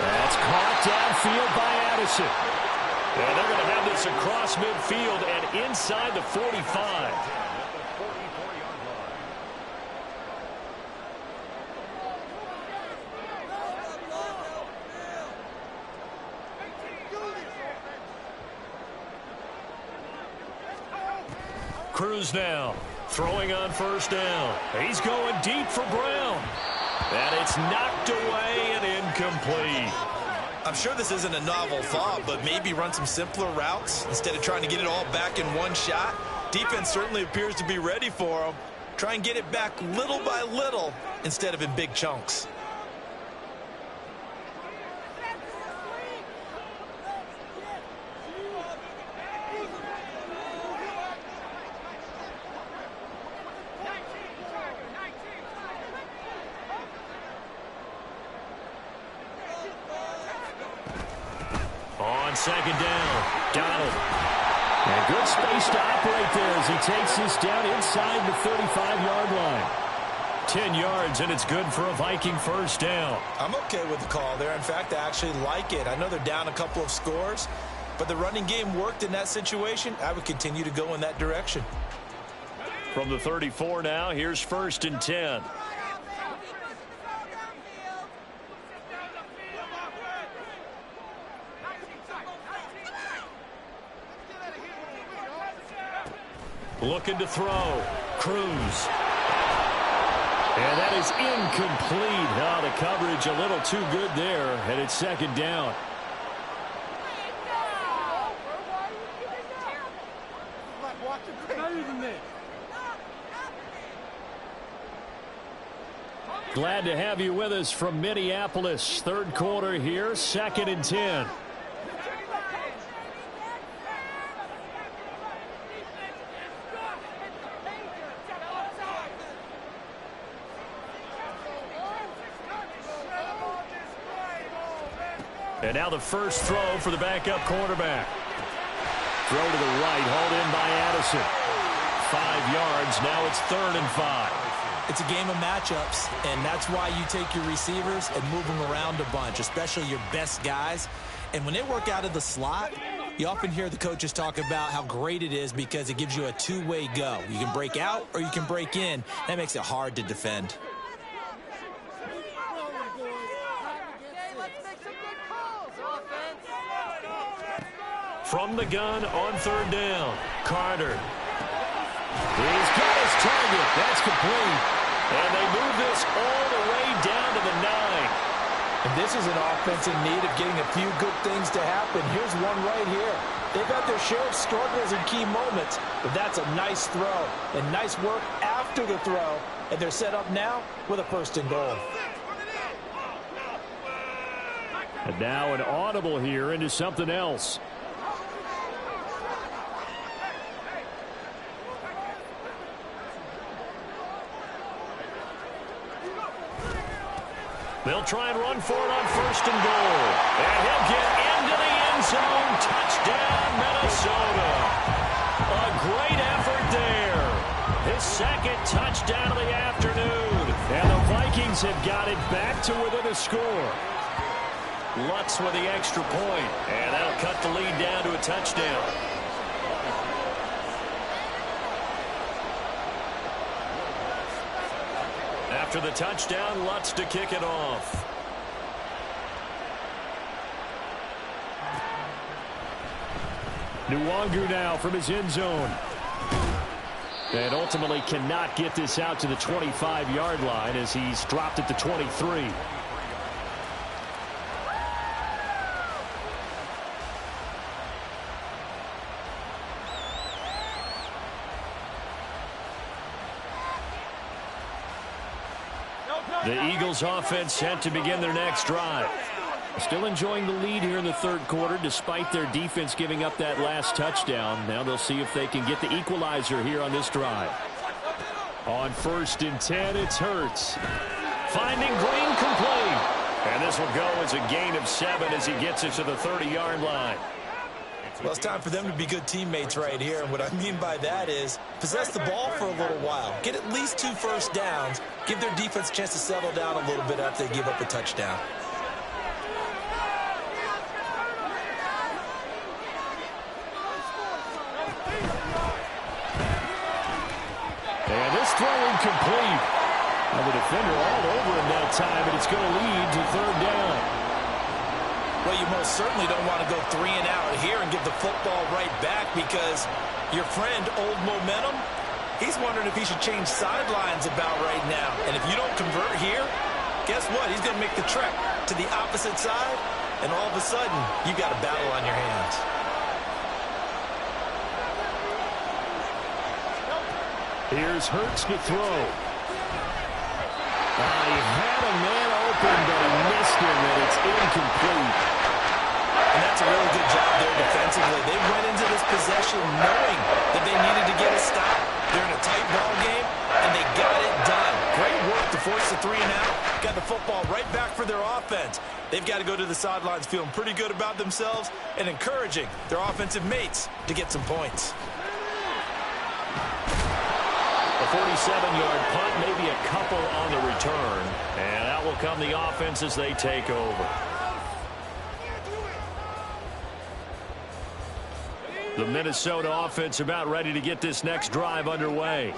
That's caught downfield by Addison. And they're going to have this across midfield and inside the 45. Cruz now throwing on 1st down. He's going deep for Brown. And it's knocked away and incomplete. I'm sure this isn't a novel thought, but maybe run some simpler routes instead of trying to get it all back in one shot. Defense certainly appears to be ready for him. Try and get it back little by little instead of in big chunks. On 2nd down, Donald. And good space to operate there as he takes this down inside the 35-yard line. 10 yards, and it's good for a Viking first down. I'm okay with the call there. In fact, I actually like it. I know they're down a couple of scores, but the running game worked in that situation. I would continue to go in that direction. From the 34 now, here's 1st and 10. Looking to throw. Cruz. And that is incomplete. Oh, the coverage a little too good there, and it's 2nd down. Glad to have you with us from Minneapolis. 3rd quarter here, 2nd and 10. And now the first throw for the backup quarterback. Throw to the right, hauled in by Addison. 5 yards, now it's 3rd and 5. It's a game of matchups, and that's why you take your receivers and move them around a bunch, especially your best guys. And when they work out of the slot, you often hear the coaches talk about how great it is because it gives you a two-way go. You can break out or you can break in. That makes it hard to defend. From the gun on 3rd down, Carter. He's got his target. That's complete. And they move this all the way down to the 9. And this is an offense in need of getting a few good things to happen. Here's one right here. They've had their share of struggles in key moments, but that's a nice throw and nice work after the throw. And they're set up now with a 1st and goal. And now an audible here into something else. They'll try and run for it on 1st and goal. And he'll get into the end zone. Touchdown, Minnesota. A great effort there. His 2nd touchdown of the afternoon. And the Vikings have got it back to within a score. Lutz with the extra point. And that'll cut the lead down to a touchdown. After the touchdown, Lutz to kick it off. Nwangu now from his end zone. And ultimately cannot get this out to the 25-yard line as he's dropped at the 23. The Eagles offense set to begin their next drive. Still enjoying the lead here in the 3rd quarter despite their defense giving up that last touchdown. Now they'll see if they can get the equalizer here on this drive. On 1st and 10, it's Hurts. Finding Green complete. And this will go as a gain of 7 as he gets it to the 30-yard line. Well, it's time for them to be good teammates right here. And what I mean by that is possess the ball for a little while. Get at least 2 first downs. Give their defense a chance to settle down a little bit after they give up a touchdown. And this throw incomplete. Now the defender all over him that time, and it's going to lead to 3rd down. Well, you most certainly don't want to go 3 and out here and give the football right back because your friend, Old Momentum, he's wondering if he should change sidelines about right now. And if you don't convert here, guess what? He's going to make the trek to the opposite side, and all of a sudden, you got a battle on your hands. Here's Hurts to throw. He had a man open, but he missed him, and it's incomplete. And that's a really good job there defensively. They went into this possession knowing that they needed to get a stop. They're in a tight ball game, and they got it done. Great work to force the 3 and out. Got the football right back for their offense. They've got to go to the sidelines feeling pretty good about themselves and encouraging their offensive mates to get some points. A 47-yard punt, maybe a couple on the return. And out will come the offense as they take over. The Minnesota offense about ready to get this next drive underway.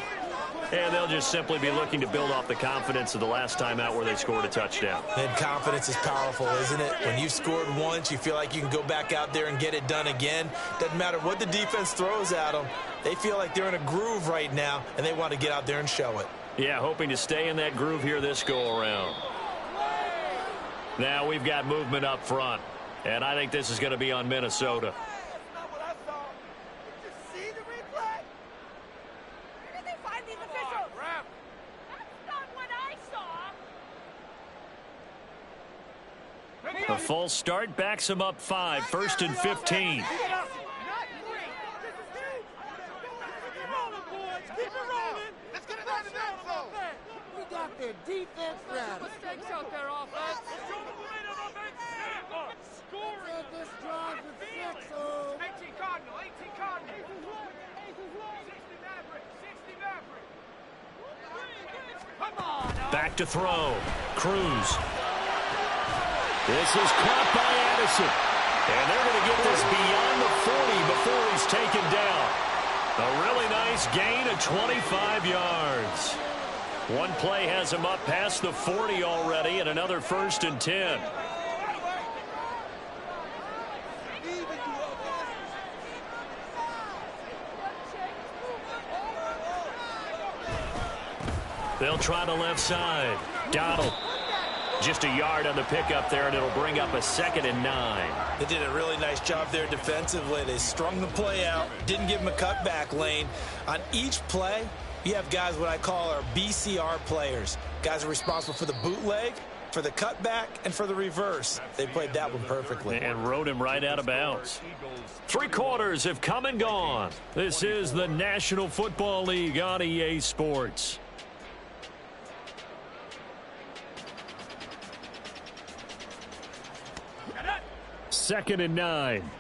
And they'll just simply be looking to build off the confidence of the last time out where they scored a touchdown. And confidence is powerful, isn't it? When you've scored once, you feel like you can go back out there and get it done again. Doesn't matter what the defense throws at them. They feel like they're in a groove right now, and they want to get out there and show it. Yeah, hoping to stay in that groove here this go-around. Now we've got movement up front, and I think this is going to be on Minnesota. A false start backs him up 5, 1st and 15. We got their defense rattled. Mistakes out there, offense. Said this drive with 6-0. 18 Cardinal, 18 Cardinal. 60 Maverick, 60 Maverick. Come on. Back to throw. Cruz. This is caught by Addison. And they're going to get this beyond the 40 before he's taken down. A really nice gain of 25 yards. One play has him up past the 40 already, and another 1st and 10. They'll try the left side. Donald. Just a yard on the pickup there, and it'll bring up a 2nd and 9. They did a really nice job there defensively. They strung the play out, didn't give him a cutback lane. On each play, you have guys what I call our BCR players. Guys are responsible for the bootleg, for the cutback, and for the reverse. They played that one perfectly. And rode him right out of bounds. 3 quarters have come and gone. This is the National Football League on EA Sports. Second and 9.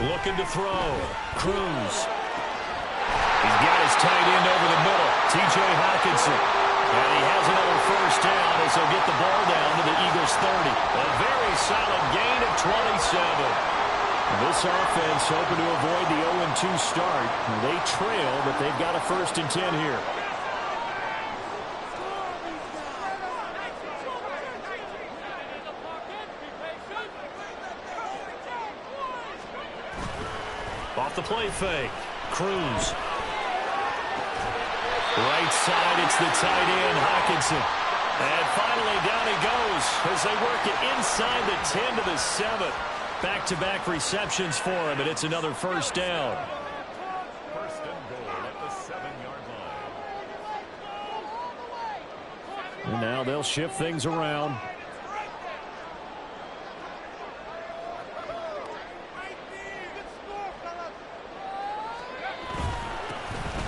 Looking to throw. Cruz. He's got his tight end over the middle, T.J. Hawkinson. And he has another 1st down as he'll get the ball down to the Eagles' 30. A very solid gain of 27. This offense hoping to avoid the 0-2 start. They trail, but they've got a 1st and 10 here. Off the play fake. Cruz. Right side, it's the tight end, Hawkinson. And finally, down he goes as they work it inside the 10 to the 7. Back-to-back receptions for him, and it's another 1st down. 1st and goal at the 7-yard line. And now they'll shift things around.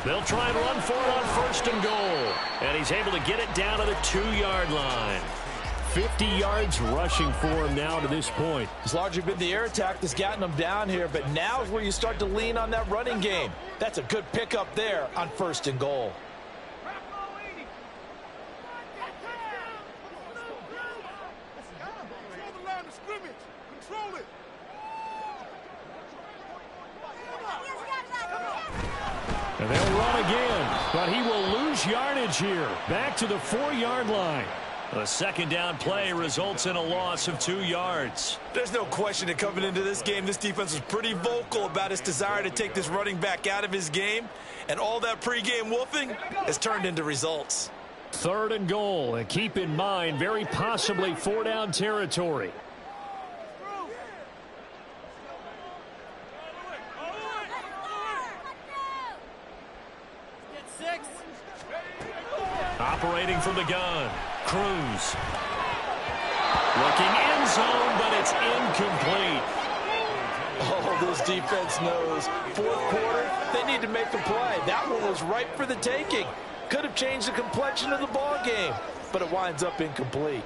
They'll try and run for it on 1st and goal. And he's able to get it down to the 2-yard line. 50 yards rushing for him now to this point. It's largely been the air attack that's gotten them down here, but now is where you start to lean on that running game. That's a good pickup there on 1st and goal. And they'll run again, but he will lose yardage here. Back to the 4-yard line. A 2nd down play results in a loss of 2 yards. There's no question that coming into this game, this defense was pretty vocal about its desire to take this running back out of his game. And all that pregame wolfing has turned into results. 3rd and goal. And keep in mind, very possibly 4-down territory. Operating from the gun, Cruz. Looking end zone, but it's incomplete. Oh, this defense knows. Fourth quarter, they need to make a play. That one was ripe for the taking. Could have changed the complexion of the ball game, but it winds up incomplete.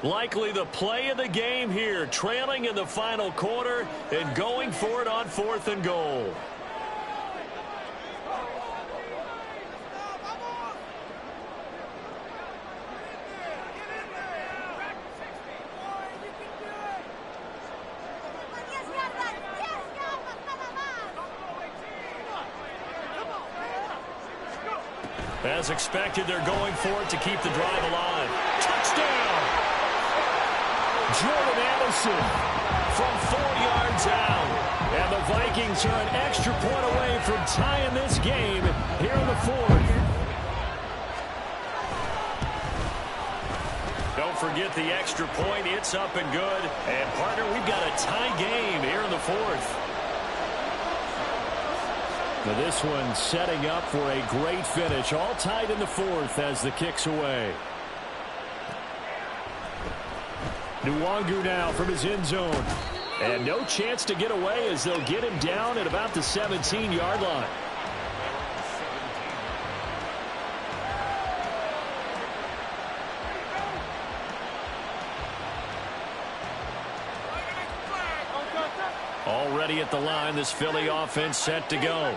Likely the play of the game here, trailing in the final quarter and going for it on 4th and goal. As expected, they're going for it to keep the drive alive. Touchdown! Jordan Addison from 4 yards out. And the Vikings are an extra point away from tying this game here in the 4th. Don't forget the extra point. It's up and good. And, partner, we've got a tie game here in the 4th. Now this one setting up for a great finish. All tied in the 4th as the kick's away. Nwangu now from his end zone. And no chance to get away as they'll get him down at about the 17-yard line. Already at the line, this Philly offense set to go.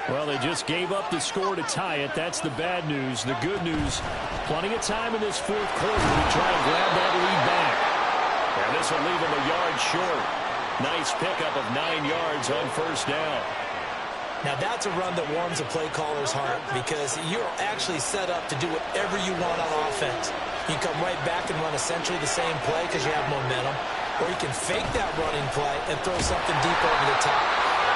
Well, they just gave up the score to tie it. That's the bad news. The good news, plenty of time in this 4th quarter to try and grab that lead back. And this will leave them a yard short. Nice pickup of 9 yards on 1st down. Now that's a run that warms a play caller's heart because you're actually set up to do whatever you want on offense. You come right back and run essentially the same play because you have momentum. Or you can fake that running play and throw something deep over the top.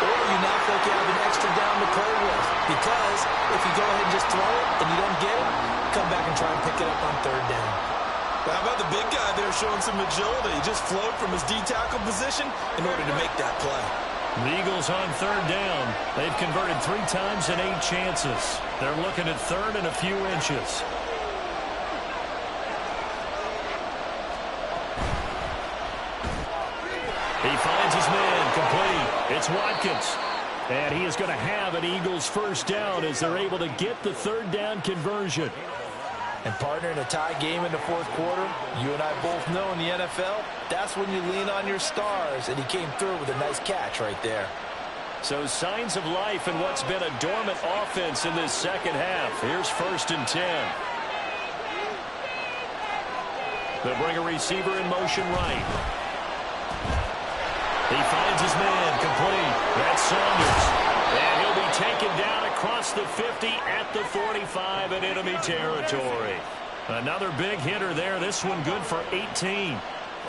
Or you now feel like you have an extra down to play with. Because if you go ahead and just throw it and you don't get it, come back and try and pick it up on 3rd down. How about the big guy there showing some agility? He just flowed from his D-tackle position in order to make that play. The Eagles on 3rd down. They've converted 3 times in 8 chances. They're looking at 3rd and a few inches. He finds his man complete. It's Watkins. And he is going to have an Eagles 1st down as they're able to get the 3rd down conversion. And, partner, in a tie game in the 4th quarter, you and I both know in the NFL, that's when you lean on your stars. And he came through with a nice catch right there. So signs of life in what's been a dormant offense in this 2nd half. Here's 1st and 10. They'll bring a receiver in motion right. He finds his man complete. That's Saunders. And he'll be taken down across the 50 at the 45 in enemy territory. Another big hitter there. This one good for 18.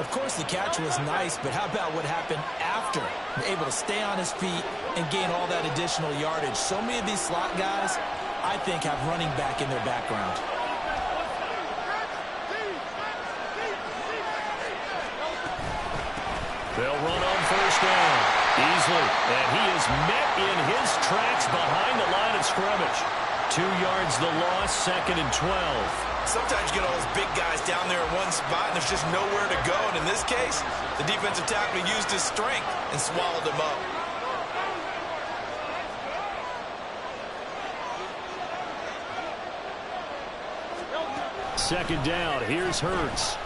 Of course, the catch was nice, but how about what happened after? Able to stay on his feet and gain all that additional yardage. So many of these slot guys, I think, have running back in their background. They'll run on 1st down easily, and he is met in his tracks behind the line of scrimmage. 2 yards the loss, 2nd and 12. Sometimes you get all those big guys down there in one spot, and there's just nowhere to go. And in this case, the defensive tackle used his strength and swallowed him up. Second down, here's Hurts.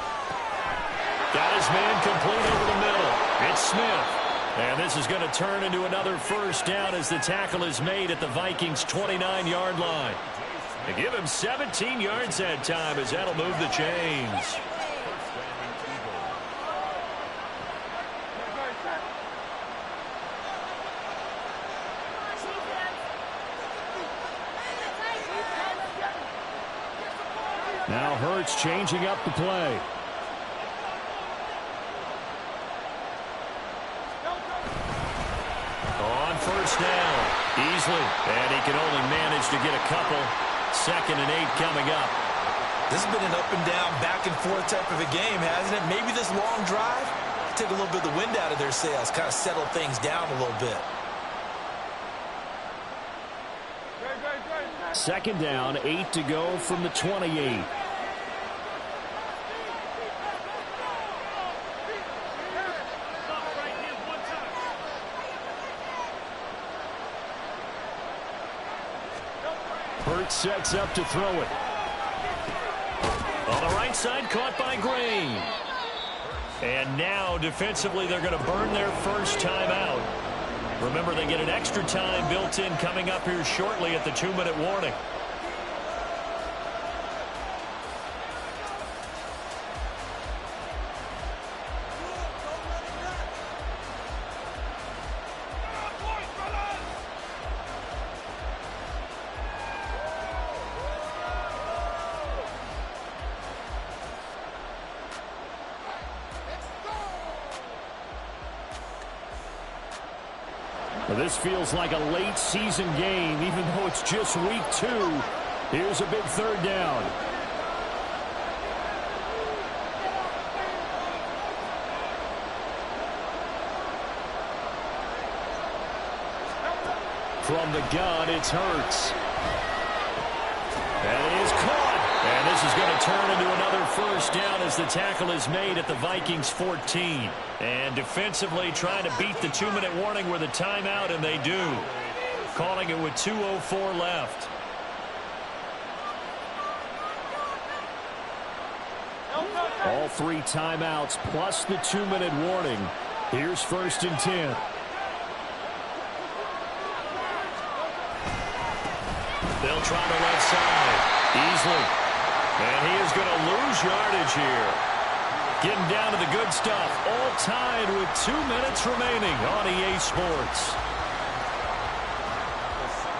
Got his man complete over the middle. It's Smith. And this is going to turn into another 1st down as the tackle is made at the Vikings' 29-yard line. They give him 17 yards that time as that'll move the chains. Now Hurts changing up the play. On 1st down, easily, and he can only manage to get a couple. 2nd and 8 coming up. This has been an up and down, back and forth type of a game, hasn't it? Maybe this long drive take a little bit of the wind out of their sails, kind of settle things down a little bit. Second down, 8 to go from the 28. Hurts sets up to throw it. On the right side, caught by Green. And now, defensively, they're going to burn their first timeout. Remember, they get an extra time built in coming up here shortly at the 2-minute warning. Well, this feels like a late season game, even though it's just week 2. Here's a big third down. From the gun, it's Hurts. And it is caught. And this is going to turn into another first down as the tackle is made at the Vikings 14. And defensively trying to beat the 2-minute warning with a timeout, and they do. Calling it with 2:04 left. All 3 timeouts plus the 2-minute warning. Here's 1st and 10. They'll try the left side. Easily. And he is going to lose yardage here. Getting down to the good stuff. All tied with 2 minutes remaining on EA Sports.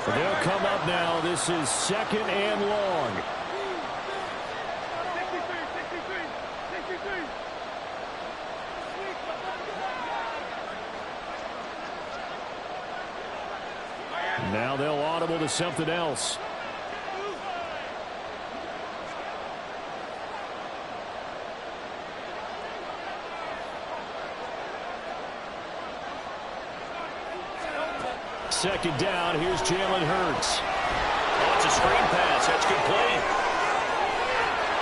They'll come up now. This is 2nd and long. Now they'll audible to something else. Second down, here's Jalen Hurts. Oh, it's a screen pass. That's complete.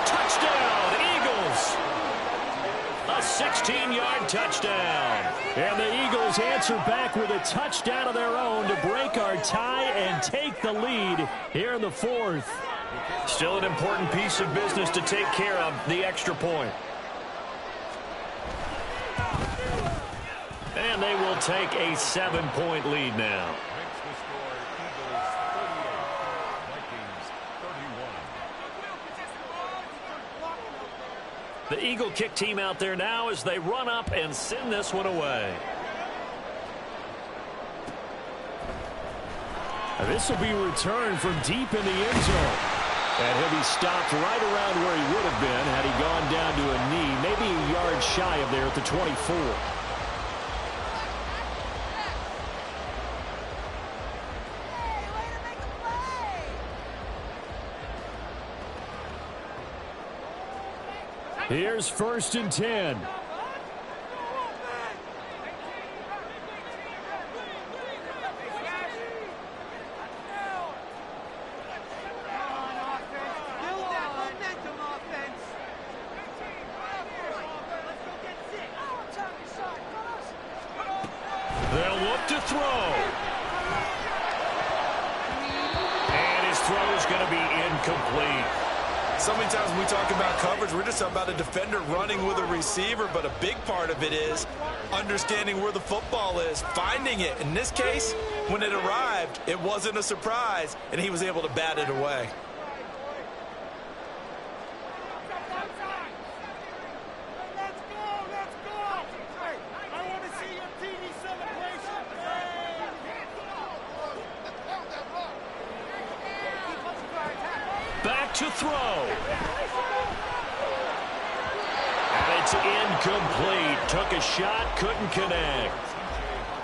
Touchdown, Eagles. A 16-yard touchdown. And the Eagles answer back with a touchdown of their own to break our tie and take the lead here in the 4th. Still an important piece of business to take care of, the extra point. And they will take a 7-point lead now. The Eagle kick team out there now as they run up and send this one away. This will be returned from deep in the end zone. And he'll be stopped right around where he would have been had he gone down to a knee, maybe a yard shy of there at the 24. Here's 1st and 10. They'll look to throw. And his throw is going to be incomplete. So many times when we talk about coverage, we're just talking about a defender running with a receiver, but a big part of it is understanding where the football is, finding it. In this case, when it arrived, it wasn't a surprise, and he was able to bat it away. Back to throw. And it's incomplete. Took a shot, couldn't connect.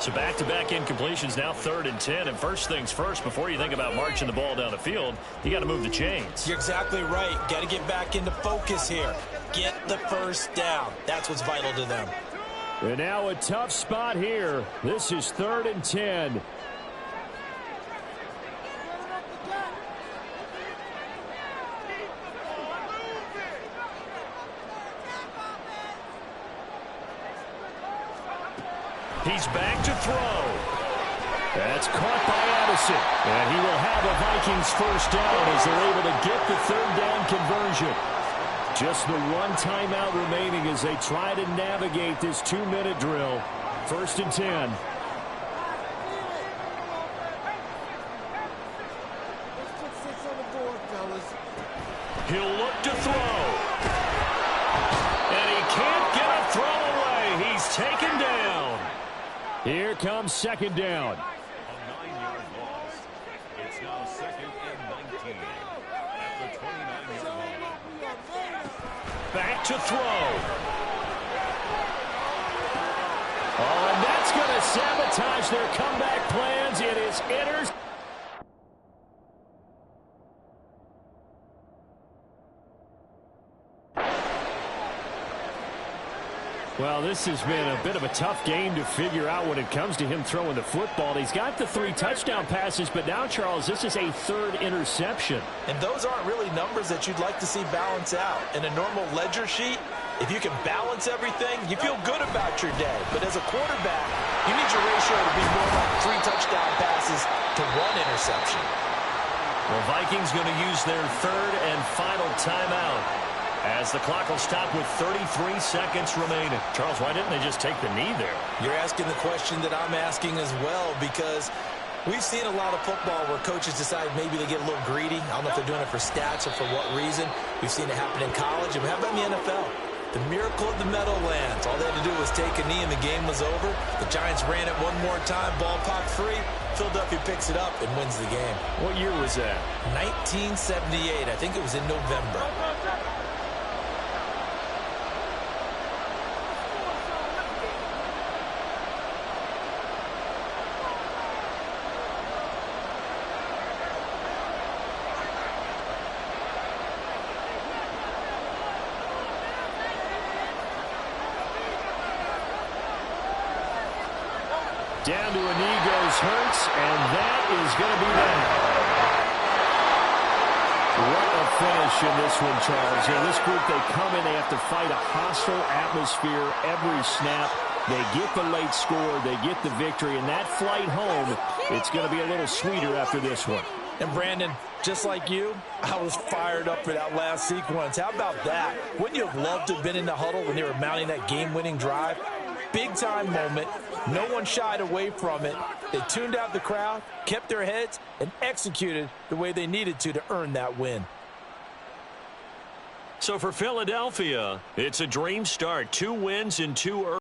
So back-to-back incompletions, now 3rd and 10. And first things first, before you think about marching the ball down the field, you got to move the chains. You're exactly right. Got to get back into focus here. Get the first down. That's what's vital to them. And now a tough spot here. This is 3rd and 10. He's back to throw. That's caught by Addison. And he will have a Vikings first down as they're able to get the 3rd down conversion. Just the one timeout remaining as they try to navigate this 2-minute drill. 1st and 10. He'll look to throw. And he can't get a throw away. He's taken down. Here comes 2nd down. A 9-yard loss. It's now 2nd and 19 at the 29-yard line. Back to throw. Oh, and that's going to sabotage their comeback plans. It is intercepted. Well, this has been a bit of a tough game to figure out when it comes to him throwing the football. He's got the 3 touchdown passes, but now, Charles, this is a 3rd interception. And those aren't really numbers that you'd like to see balance out. In a normal ledger sheet, if you can balance everything, you feel good about your day. But as a quarterback, you need your ratio to be more like 3 touchdown passes to 1 interception. Well, Vikings going to use their 3rd and final timeout as the clock will stop with 33 seconds remaining. Charles, why didn't they just take the knee there? You're asking the question that I'm asking as well, because we've seen a lot of football where coaches decide maybe they get a little greedy. I don't know if they're doing it for stats or for what reason. We've seen it happen in college, and we have that in the NFL. The miracle of the Meadowlands. All they had to do was take a knee, and the game was over. The Giants ran it one more time. Ball popped free. Philadelphia picks it up and wins the game. What year was that? 1978. I think it was in November. Down to a knee goes Hurts, and that is going to be that. What a finish in this one, Charles. You know, this group, they come in, they have to fight a hostile atmosphere every snap. They get the late score, they get the victory, and that flight home, it's going to be a little sweeter after this one. And Brandon, just like you, I was fired up for that last sequence. How about that? Wouldn't you have loved to have been in the huddle when they were mounting that game-winning drive? Big-time moment. No one shied away from it. They tuned out the crowd, kept their heads, and executed the way they needed to earn that win. So for Philadelphia, it's a dream start. 2 wins in 2 early.